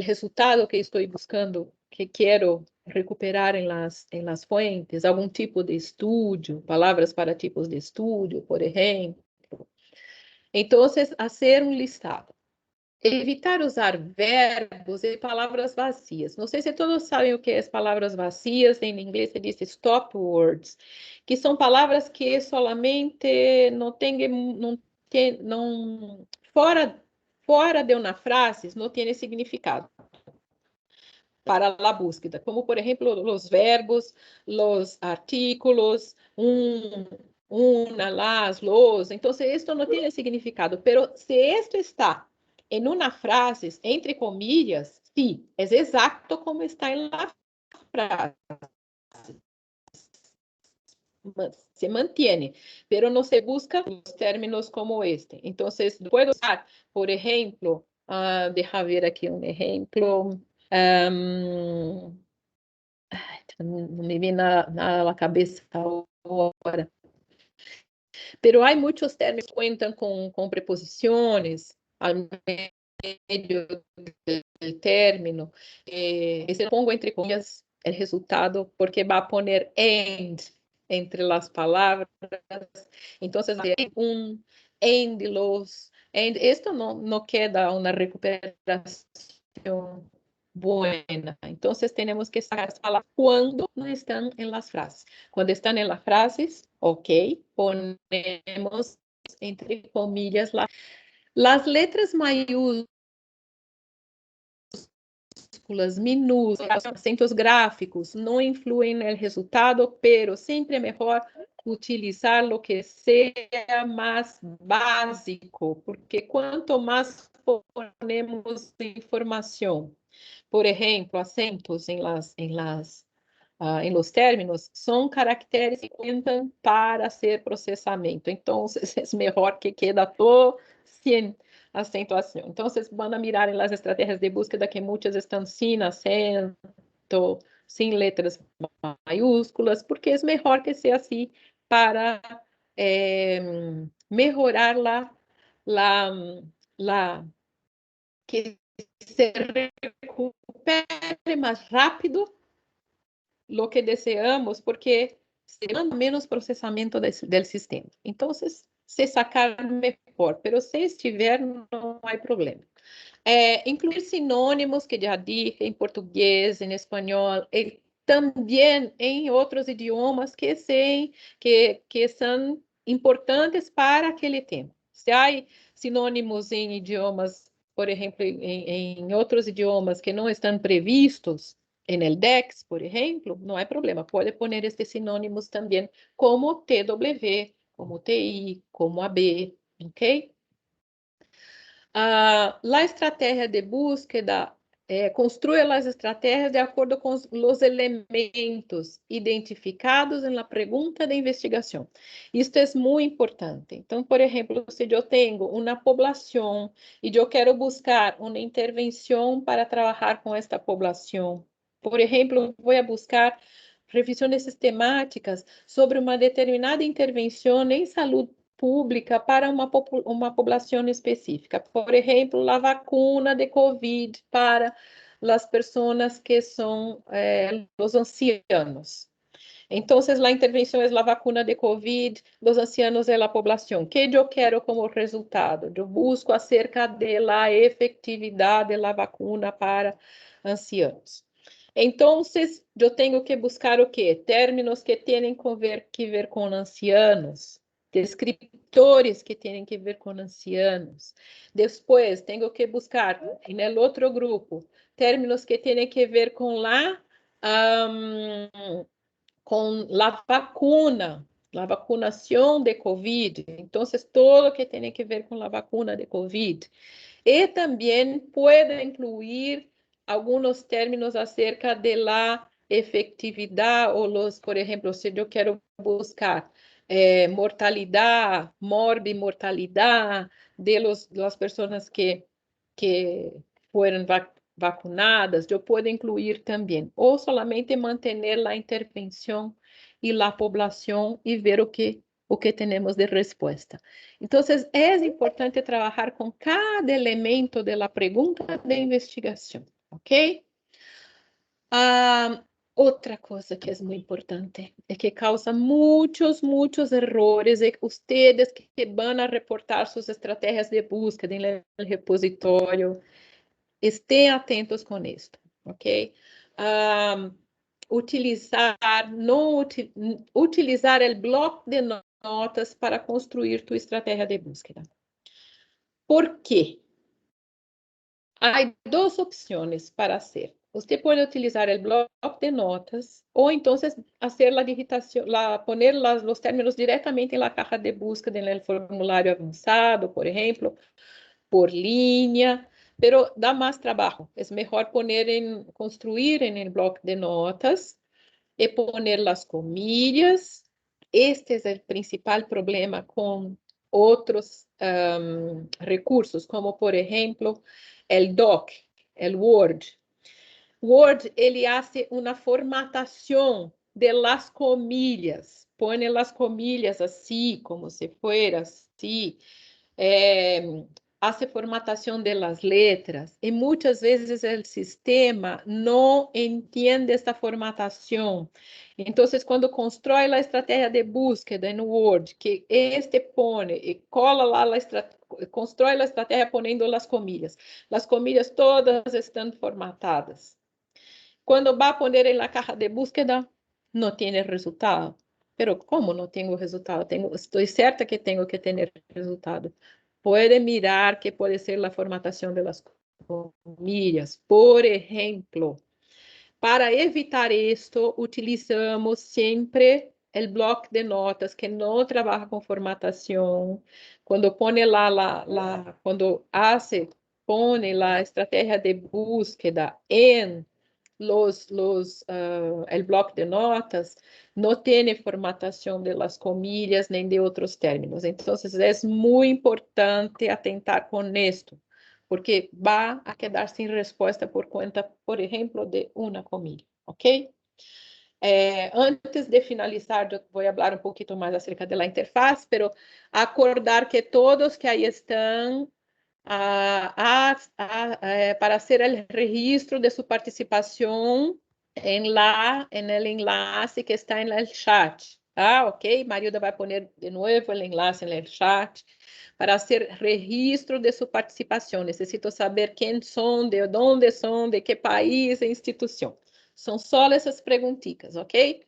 resultado que estou buscando, que quero recuperar em las fuentes, algum tipo de estudo, palavras para tipos de estudo, por exemplo. Então, fazer um listado. Evitar usar verbos e palavras vazias. Não sei se todos sabem o que é palavras vazias. Em inglês se diz stop words, que são palavras que solamente não fora fora de una frase não tem significado para a búsqueda, como por exemplo os verbos, os artículos, una, las, los. Então, isto não tem significado, pero se isto está em uma frase, entre comillas, sim, é exato como está em la frase. Se mantém, pero não se busca os términos como este. Então, puedo usar, por exemplo, deixa ver aqui um exemplo. Não me vem nada na cabeça agora. Pero há muitos términos que contam com preposições ao meio do término. Se pongo entre comillas o resultado, porque vai poner and entre as palavras. Então, and los. And esto não queda uma recuperação buena. Entonces, tenemos que sacar las palabras cuando no están en las frases. Cuando están en las frases, ok, ponemos entre comillas las letras mayúsculas, minúsculas, acentos gráficos no influyen en el resultado, pero siempre es mejor utilizar lo que sea más básico, porque cuanto más ponemos información, por exemplo, acentos em los términos são caracteres que contam para ser processamento. Então, é melhor que quede todo sem acentuação. Então, vão mirar em las estratégias de búsqueda que muitas estão sem acento, sem letras maiúsculas, porque é melhor que seja assim para melhorar que se recupere mais rápido lo que deseamos, porque se demanda menos processamento do sistema. Então, se sacar melhor, pero se estiver, não há problema. Incluir sinônimos, que já dije, em português, em espanhol, e também em outros idiomas que são importantes para aquele tema. Se há sinônimos em idiomas, por exemplo, em outros idiomas que não estão previstos en el DEX, por ejemplo, no hay problema. Puede poner estos sinónimos también como TW, como TI, como AB, ¿ok? La estrategia de búsqueda construye las estrategias de acuerdo con los elementos identificados en la pregunta de investigación. Esto es muy importante. Entonces, por ejemplo, si yo tengo una población y yo quiero buscar una intervención para trabajar con esta población, por exemplo, vou buscar revisões sistemáticas sobre uma determinada intervenção em saúde pública para uma população específica. Por exemplo, a vacuna de COVID para as pessoas que são os ancianos. Então, a intervenção é a vacuna de COVID, os ancianos é a população. O que eu quero como resultado? Eu busco acerca da efetividade da vacuna para ancianos. Então, eu tenho que buscar o quê? Términos que têm que ver com ancianos, descriptores que têm que ver com ancianos. Depois, tenho que buscar, no outro grupo, términos que têm que ver com vacuna, a vacunação de COVID. Então, todo que tem que ver com a vacuna de COVID. E também pode incluir alguns términos acerca de la efetividade, ou por exemplo, se eu quero buscar mortalidade, morbimortalidade de las pessoas que foram vacunadas, eu posso incluir também, ou solamente manter a intervenção e a população e ver o que temos de resposta. Então, é importante trabalhar com cada elemento da pergunta de investigação, ok? Outra coisa que é muito importante é que causa muitos erros e vocês que vão reportar suas estratégias de búsqueda no repositório, estejam atentos com isso, ok? Utilizar o bloco de notas para construir tua estratégia de búsqueda. Por quê? Há duas opções para hacer. Você pode utilizar o bloco de notas ou então fazer a digitação, poner os términos diretamente na caja de búsqueda no formulário avançado, por exemplo, por linha, pero dá mais trabalho. É melhor construir em el bloco de notas e poner as comillas. Este é o principal problema com outros recursos, como por exemplo, o Doc, o Word. Word, ele hace uma formatação de las comillas, pone las comillas assim, como se fuera assim, hace formatação de las letras, e muitas vezes o sistema não entende esta formatação. Então, quando constrói a estratégia de búsqueda no Word, que este pone e cola lá constrói a estratégia ponendo as comilhas todas estão formatadas. Quando vai poner em la caja de búsqueda, não tem resultado. Pero como não tenho resultado? Estou certa que tenho que ter resultado. Pode mirar que pode ser a formatação de las comillas. Por exemplo, para evitar isto, utilizamos sempre o bloco de notas que não trabalha com formatação. Quando pone quando pone a estratégia de búsqueda em el bloco de notas no tiene formatación de las comillas nem de outros términos. Entonces, es muy importante atentar con esto, porque va a quedar sin respuesta por cuenta, por ejemplo, de una comilla, ¿ok? Antes de finalizar, eu vou falar um pouquinho mais acerca da interface, pero acordar que todos que aí estão para hacer el registro de su participación en el enlace que está en el chat. Ok, Marilda vai poner de novo el enlace en el chat para hacer registro de su participación. Necesito saber quién son, de dónde son, de qué país e institución. São só essas perguntitas, ok?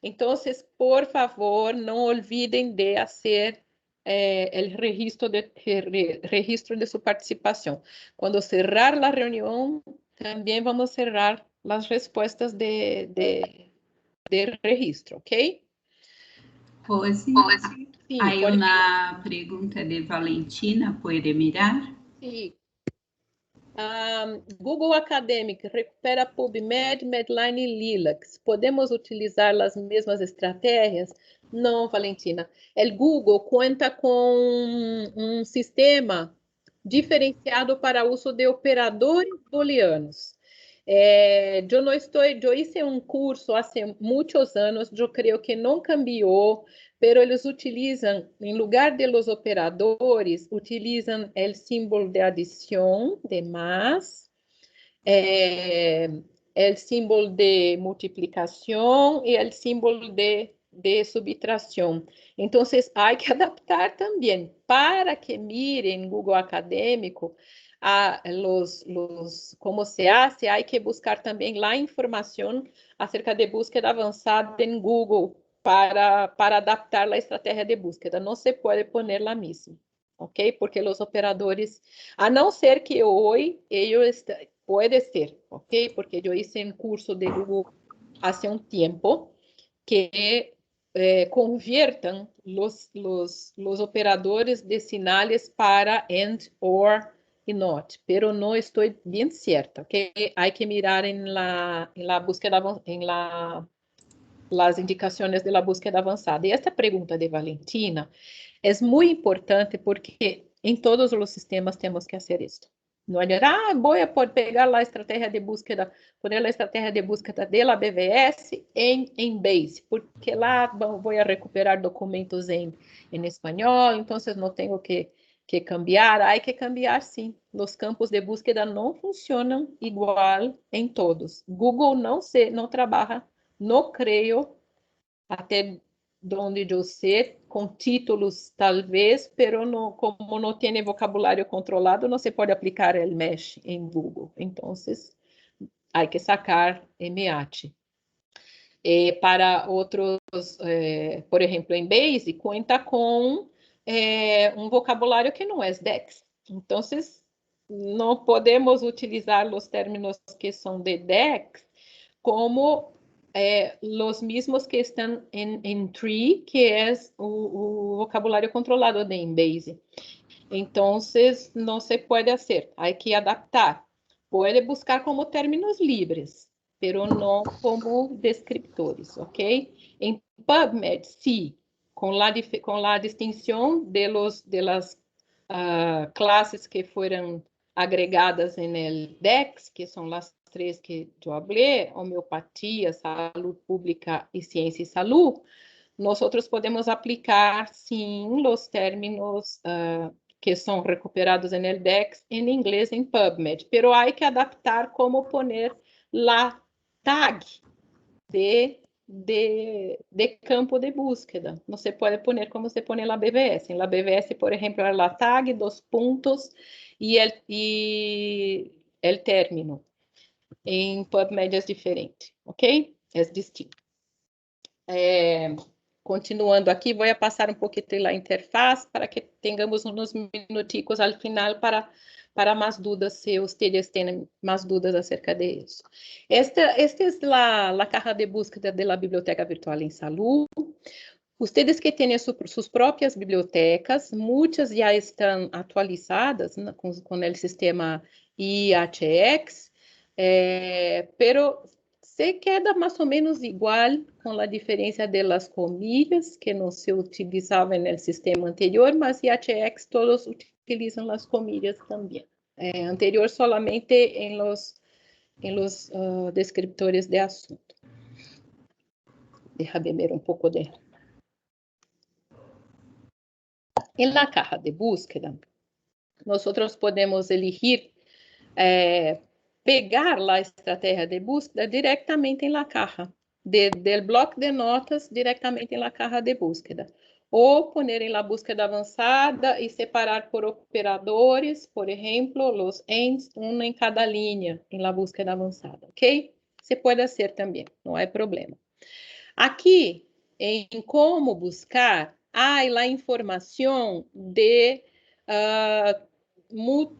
Então, por favor, não olvidem de fazer o registro de sua participação. Quando cerrar a reunião, também vamos cerrar as respostas de registro, ok? Rose, Sí, hay una pregunta de Valentina, ¿puede mirar? Sí. Google Academic recupera PubMed, Medline e Lilacs. Podemos utilizar as mesmas estratégias? Não, Valentina. O Google conta com um sistema diferenciado para uso de operadores booleanos. Eu hice um curso há muitos anos, eu creio que não cambiou, pero eles utilizam, em lugar de los operadores, utilizam o símbolo de adição, de más, o símbolo de multiplicação e o símbolo de subtração. Então, há que adaptar também para que mirem Google Acadêmico como se hace, há que buscar também lá informação acerca de búsqueda avançada em Google para adaptar a estratégia de búsqueda. Não se pode poner lá mesmo, ok? Porque os operadores, a não ser que hoje eles pode ser, ok? Porque eu hice um curso de Google há um tempo que conviertam os operadores de sinais para and, or e not, pero não estou bem certa, ok? Há que mirar em la búsqueda, las indicações de la búsqueda avançada. E esta pergunta de Valentina é muito importante porque em todos os sistemas temos que fazer isto. Não adianta, vou pegar a estratégia de búsqueda, poner a estratégia de búsqueda de la BVS em Base, porque lá vou recuperar documentos em espanhol, então não tenho que cambiar. Há que cambiar, sim. Os campos de búsqueda não funcionam igual em todos. Google não trabalha, não creio, até onde eu sei, com títulos talvez, pero no, como não tem vocabulário controlado, não se pode aplicar el mesh em Google. Então, há que sacar MEAT. Para outros, por exemplo, em Base, conta com um vocabulário que não é DEX. Então, não podemos utilizar os términos que são de DEX como os mesmos que estão em tree, que é o vocabulário controlado de Embase. Então, não se pode fazer, há que adaptar. Pode buscar como términos livres, pero não como descriptores, ok? Em PubMed, sim, com a distinção de las classes que foram agregadas en el DEX, que são as três que eu falei, homeopatia, saúde pública e ciência e saúde, nós podemos aplicar, sim, os términos que são recuperados en el DEX em inglês em PubMed, pero há que adaptar como poner la tag de campo de búsqueda. No se pode poner como se pone la BBS. En la BBS, por ejemplo, é la tag, 2 puntos e el término. Em PubMed é diferente, ok? É distinto. Continuando aqui, vou passar um pouquinho a interface para que tenhamos uns minuticos ao final para mais dúvidas, se vocês têm mais dúvidas acerca de isso. Esta é a caja de búsqueda da Biblioteca Virtual em Saúde. Vocês que têm suas próprias bibliotecas, muitas já estão atualizadas com o sistema IHX, pero se queda mais ou menos igual, com a diferença das comilhas, que não se utilizavam no sistema anterior, mas IHX todos utilizam as comilhas também. Anterior solamente em los descriptores de assunto. Deixa beber um pouco de... En la caja de búsqueda, nós podemos elegir pegar a estratégia de búsqueda diretamente em la caja, del bloco de notas diretamente em la caja de búsqueda, ou poner em la búsqueda avançada e separar por operadores, por exemplo, los ends, um em cada linha em la búsqueda avançada, ok? Se pode fazer também, não é problema. Aqui, em como buscar, há a informação de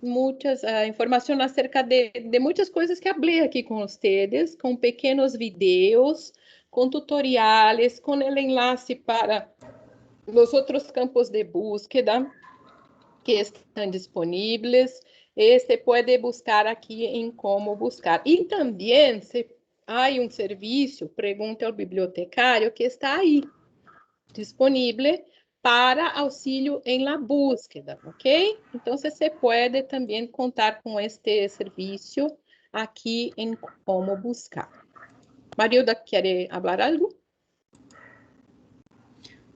muitas informação acerca de muitas coisas que falei aqui com vocês, com pequenos vídeos, com tutoriais, com o enlace para os outros campos de búsqueda que estão disponíveis. E você pode buscar aqui em como buscar. E também há um serviço, pergunta ao bibliotecário, que está aí, disponível para auxílio em la búsqueda, ok? Então, você pode também contar com este serviço aqui em como buscar. Marilda, quer falar algo?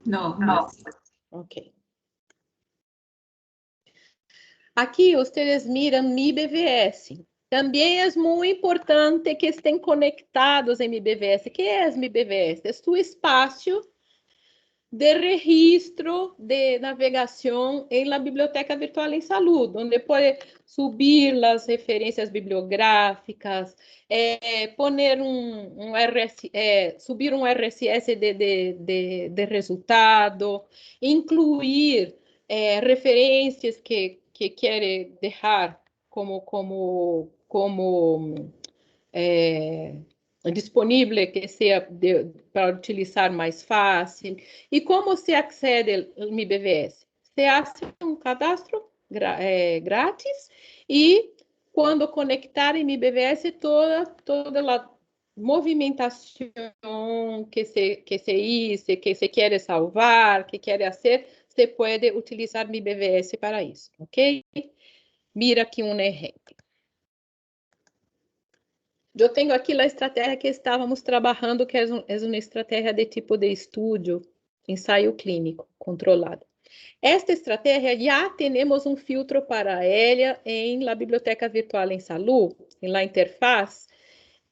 Não. Ok. Aqui, vocês miram Mi BVS. Também é muito importante que estejam conectados em Mi BVS. O que é Mi BVS? É seu espaço de registro de navegação em la Biblioteca Virtual em Saúde, onde pode subir as referências bibliográficas, poner subir um RSS de resultado, incluir referências que quer deixar como disponível, que seja para utilizar mais fácil. E como se acede ao Mi BVS? Você faz um cadastro grátis e quando conectar em Mi BVS toda a movimentação que se quer salvar, que quer fazer, você pode utilizar Mi BVS para isso, ok? Mira aqui um exemplo. Eu tenho aqui a estratégia que estávamos trabalhando, que é uma estratégia de tipo de estudo, ensaio clínico controlado. Esta estratégia já temos um filtro para ela em la Biblioteca Virtual em Saúde, em la interfaz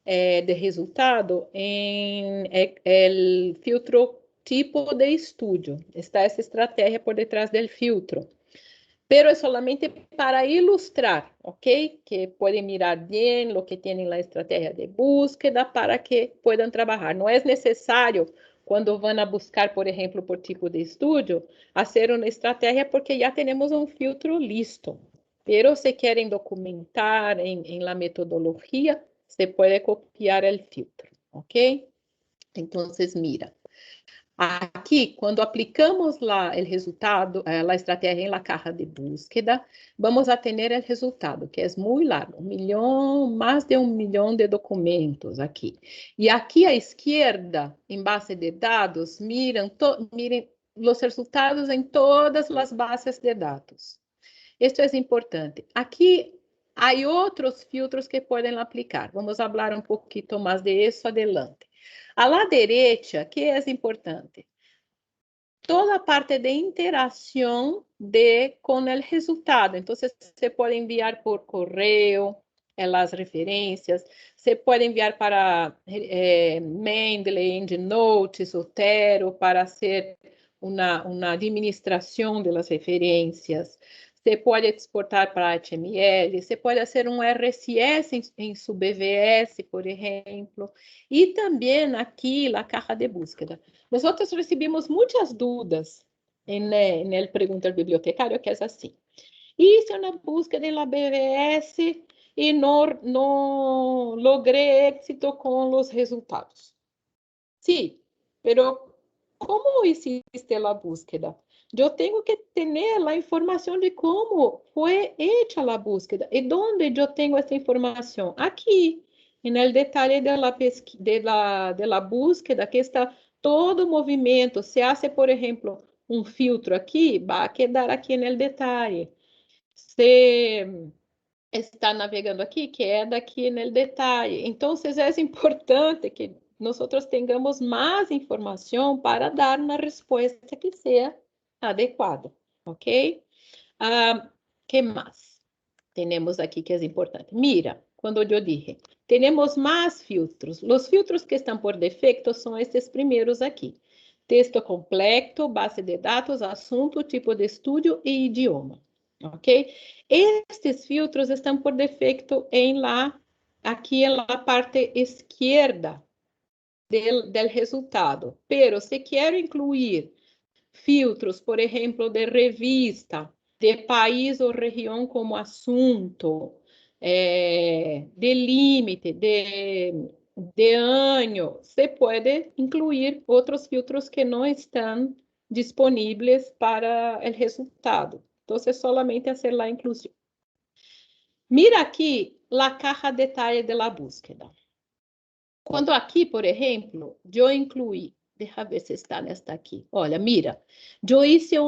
de resultado, em el filtro tipo de estudo. Está essa estratégia por detrás do filtro. Pero es solamente para ilustrar, ¿ok? Que pueden mirar bien lo que tienen la estrategia de búsqueda para que puedan trabajar. No es necesario, cuando van a buscar, por ejemplo, por tipo de estudio, hacer una estrategia porque ya tenemos un filtro listo, Pero si quieren documentar en la metodología, se puede copiar el filtro, ¿ok? Entonces, mira. Aqui, quando aplicamos o resultado, a estratégia na caja de búsqueda, vamos a ter o resultado, que é muito largo, mais de 1 milhão de documentos aqui. E aqui à esquerda, em base de dados, miren os resultados em todas as bases de dados. Isto é importante. Aqui há outros filtros que podem aplicar. Vamos falar pouquinho mais de isso adelante. A la derecha, que é importante? Toda a parte de interação com o resultado. Então, você pode enviar por correio as referências, você pode enviar para Mendeley, EndNote, Zotero, para fazer uma administração das referências. Você pode exportar para HTML, você pode fazer um RSS em seu BVS, por exemplo. E também aqui, na caja de búsqueda. Nós recebemos muitas dúvidas na pergunta do bibliotecário, que é assim. Hice uma búsqueda na BVS e não logrei êxito com os resultados. Sim, mas como hiciste a búsqueda? Eu tenho que ter a informação de como foi hecha a búsqueda. E onde eu tenho essa informação? Aqui, no detalhe da búsqueda, que está todo o movimento. Se hace, por exemplo, um filtro aqui, vai quedar aqui no detalhe. Se está navegando aqui, queda aqui no detalhe. Então, é importante que nós tenhamos mais informação para dar uma resposta que seja adequada, ok? Que mais? Temos aqui que é importante. Mira, quando eu dije, temos mais filtros. Os filtros que estão por defeito são estes primeiros aqui. Texto completo, base de dados, assunto, tipo de estudo e idioma, ok? Estes filtros estão por defeito aqui na parte esquerda do resultado. Pero se quero incluir filtros, por exemplo, de revista, de país ou região como assunto, de límite, de ano, se pode incluir outros filtros que não estão disponíveis para o resultado. Então, é solamente fazer a inclusão. Mira aqui a caja de detalhe de la búsqueda. Quando aqui, por exemplo, eu incluí, deixa ver se está nesta aqui. Olha, mira, eu hice a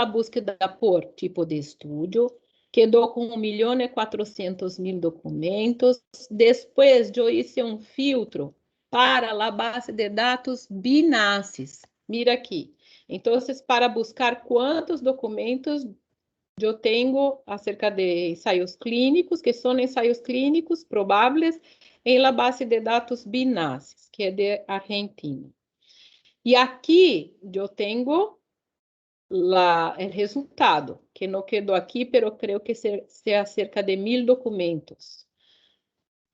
búsqueda por tipo de estudo, quedou com 1.400.000 documentos. Depois, eu hice um filtro para a base de dados BNACES. Mira aqui. Então, para buscar quantos documentos eu tenho acerca de ensaios clínicos, que são ensaios clínicos prováveis em la base de dados BNACES, que é de Argentina. E aqui eu tenho o resultado, que não quedou aqui, pero creio que seja cerca de 1.000 documentos.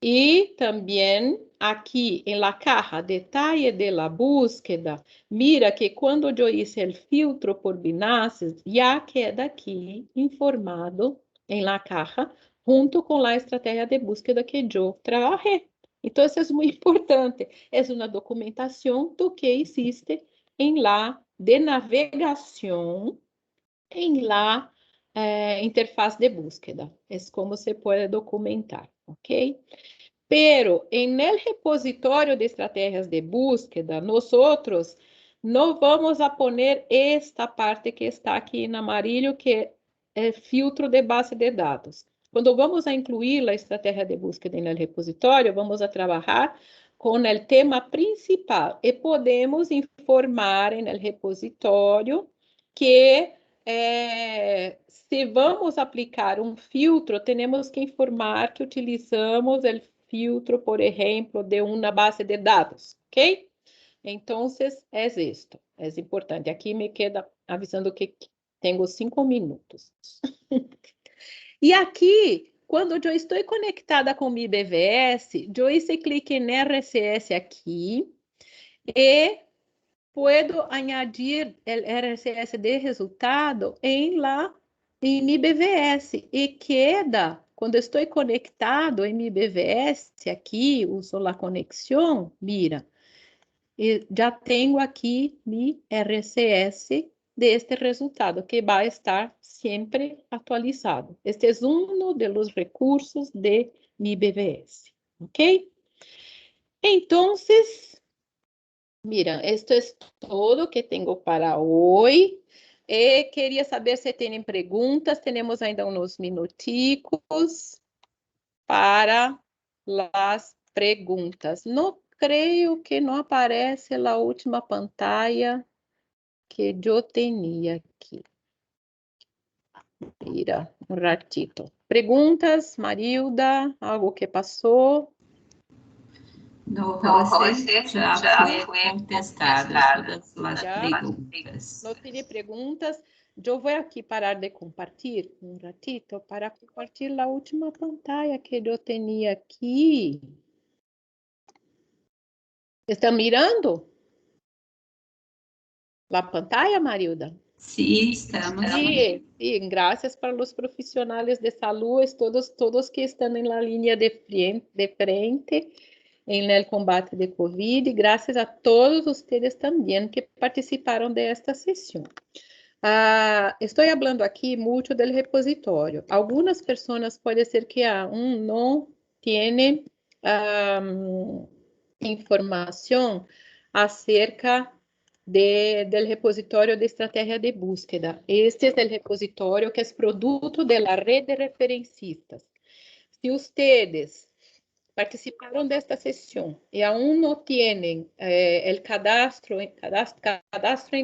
E também aqui em la caja detalhe de la búsqueda, mira que quando eu hice el filtro por BNACES, já queda aqui informado em la caja, junto com la estratégia de búsqueda que eu trabalhei. Então, isso é muito importante. É uma documentação do que existe em la de navegação, em la interface de búsqueda. É como se pode documentar, ok? Pero en el repositório de estratégias de búsqueda, nosotros não vamos a poner esta parte que está aqui em amarillo, que é filtro de base de dados. Quando vamos a incluir a estratégia de búsqueda no repositório, vamos a trabalhar com o tema principal e podemos informar no repositório que se vamos aplicar um filtro, temos que informar que utilizamos o filtro, por exemplo, de uma base de dados, ok? Então, é isto, é importante. Aqui me queda avisando que tenho 5 minutos. E aqui, quando eu estou conectada com mi BVS, eu hice clique em RSS aqui e puedo añadir el RCS de resultado en mi BVS e queda, quando estou conectado em mi BVS, aqui uso a conexão, mira, e já tenho aqui mi RCS deste resultado, que vai estar sempre atualizado. Este é um dos recursos de mi BVS, ok? Então, mira, esto es todo que tengo para hoy. Queria saber se têm perguntas. Temos ainda uns minuticos para as perguntas. Não creio que não aparece a última pantalla que eu tinha aqui. Mira, um ratito. Perguntas, Marilda? Algo que passou? No, José já foi contestadas todas as perguntas. Não tirei perguntas. Eu vou aqui parar de compartilhar um ratito para compartilhar a última pantalla que eu tinha aqui. Estão mirando a pantalla, Marilda? Sim, estamos. Sim, graças para os profissionais de saúde, todos que estão na linha de frente en el combate de COVID, y gracias a todos ustedes también que participaron de esta sesión. Estoy hablando aquí mucho del repositorio. Algunas personas puede ser que aún no tienen información acerca del repositório de estratégia de búsqueda. Este es el repositório que es producto de la red de referencistas. Si ustedes participaron de esta sesión y aún no tienen el cadastro en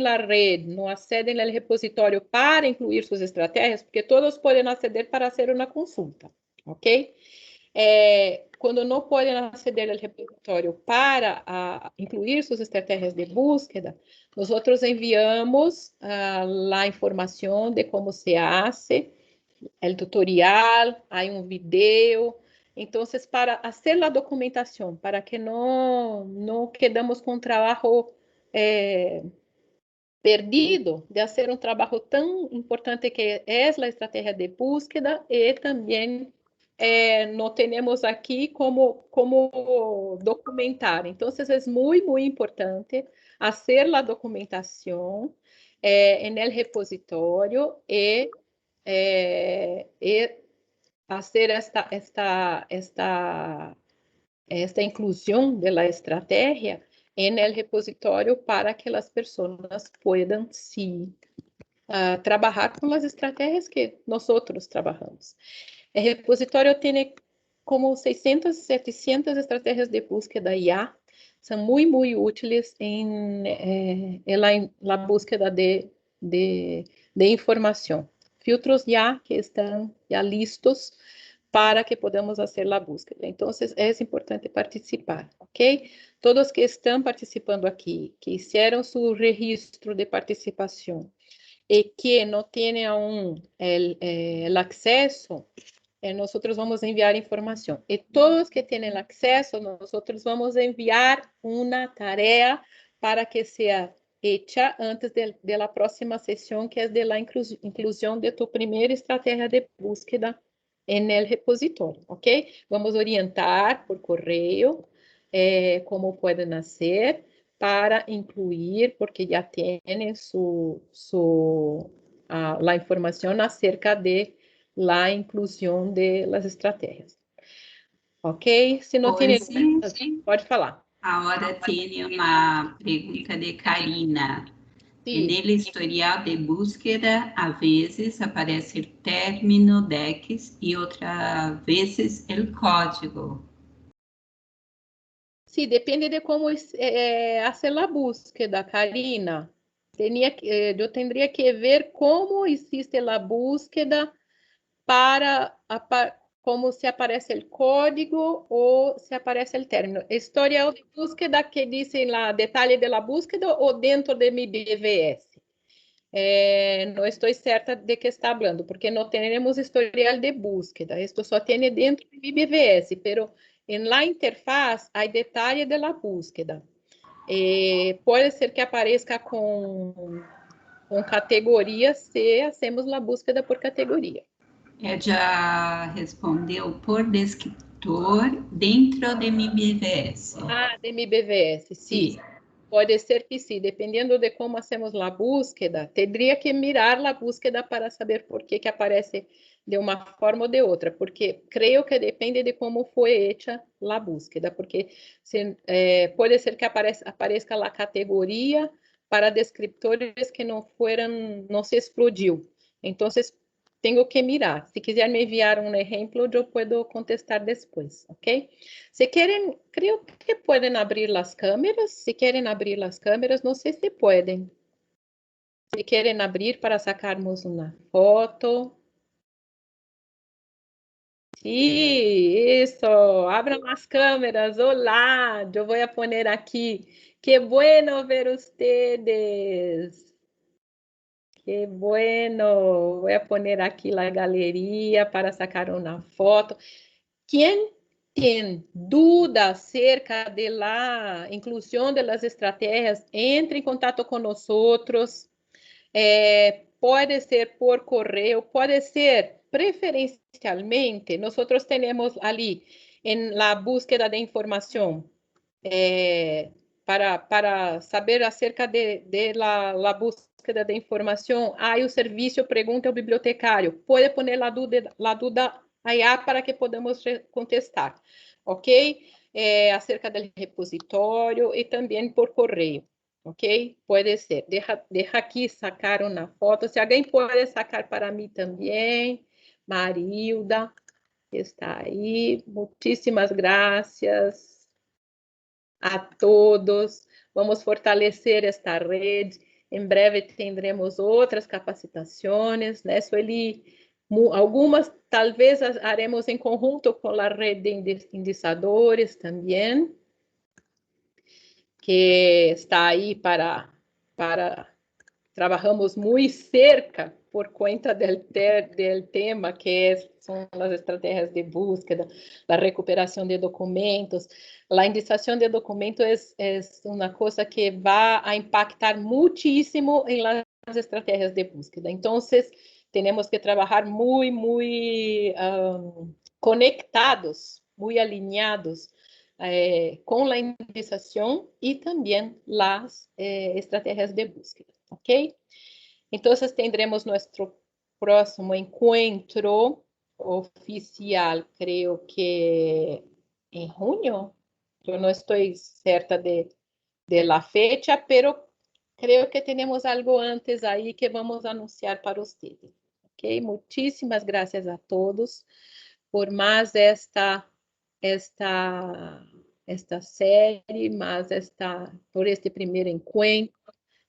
la red, no acceden al repositorio para incluir sus estrategias, porque todos pueden acceder para hacer una consulta, ¿ok? Quando não podem aceder ao repositório para incluir suas estratégias de búsqueda, nós enviamos a informação de como se hace, o tutorial, há vídeo. Então, para fazer a documentação, para que não quedamos com trabalho perdido de fazer um trabalho tão importante que é a estratégia de búsqueda e também não temos aqui como documentar. Então, é muito importante fazer a documentação no repositório e fazer esta inclusão da estratégia no repositório para que as pessoas possam sim trabalhar com as estratégias que nós trabalhamos. O repositório tem como 600, 700 estratégias de búsqueda já. São muito úteis em la búsqueda de informação. Filtros já que estão já listos para que podamos fazer a búsqueda. Então, é importante participar, ok? Todos que estão participando aqui, que fizeram seu registro de participação e que não têm aún o acesso, nós vamos enviar informação. E todos que têm acesso, nós vamos enviar uma tarefa para que seja hecha antes de la próxima sesión, que es de la inclusión de tu primera estrategia de búsqueda en el repositorio, ¿ok? Vamos a orientar por correo cómo pueden hacer para incluir, porque ya tienen la información acerca de la inclusión de las estrategias. ¿Ok? Se não tem, pode falar. Agora tem uma pergunta de Karina. Sim. No historial de búsqueda, a vezes aparece o término DEX e outras vezes o código. Sim, depende de como fazer a búsqueda, Karina. Eu teria que ver como existe a búsqueda para como se aparece o código ou se aparece o término. Historial de búsqueda que dizem lá detalhe da búsqueda ou dentro de mi BVS. Não estou certa de que está falando, porque não temos historial de búsqueda. Isto só tem dentro de mi BVS, pero en la interfaz há detalhe da búsqueda. Pode ser que apareça com categoria se hacemos a búsqueda por categoria. Já respondeu por descritor dentro de MBVS. De MBVS, sim. Pode ser que sim, dependendo de como hacemos a búsqueda, teria que mirar a búsqueda para saber por que aparece de uma forma ou de outra, porque creio que depende de como foi hecha a búsqueda, porque pode ser que apareça a categoria para descriptores que não se explodiu. Então, tenho que mirar. Se quiser me enviar um exemplo, eu posso contestar depois, ok? Se querem, creio que podem abrir as câmeras. Se querem abrir as câmeras, não sei se podem. Se querem abrir para sacarmos uma foto. Sí, eso, abran las cámaras. Hola, yo voy a poner aquí. Qué bueno ver ustedes. Qué bueno. Voy a poner aquí la galería para sacar una foto. ¿Quién tiene dudas acerca de la inclusión de las estrategias? Entre en contacto con nosotros. Pode ser por correio, pode ser preferencialmente. Nós temos ali em la búsqueda de informação para saber acerca de la búsqueda de informação. O serviço pergunta ao bibliotecário. Pode pôr la dúvida allá para que podamos contestar, ok? Acerca do repositório e também por correio. Ok? Pode ser. Deixa aqui sacar uma foto. Se alguém pode sacar para mim também. Marilda está aí. Muitíssimas graças a todos. Vamos fortalecer esta rede. Em breve teremos outras capacitações, né, Sueli? Algumas talvez haremos em conjunto com a rede de indicadores também, que está aí para trabajamos muito cerca por conta del tema que são as estratégias de búsqueda, a recuperação de documentos. A indicação de documentos é uma coisa que vai a impactar muitíssimo em las estratégias de búsqueda. Então, temos que trabalhar muito conectados, muito alinhados com a indicação e também as estratégias de búsqueda, ¿ok? Entonces tendremos nuestro próximo encuentro oficial, creo que en junio. Yo no estoy certa de la fecha, pero creo que tenemos algo antes ahí que vamos a anunciar para ustedes. ¿Ok? Muchísimas gracias a todos por más esta série, por este primeiro encontro.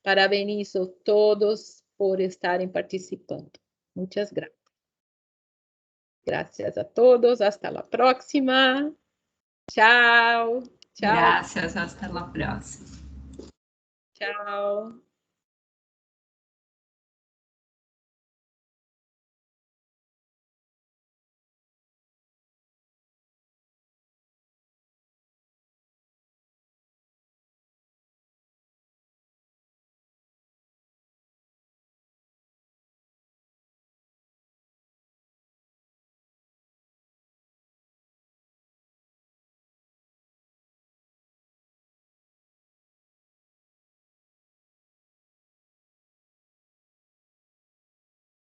Parabenizo a todos por estarem participando. Muitas graças. Graças a todos. Hasta la próxima. Tchau. Tchau. Graças. Hasta la próxima. Tchau.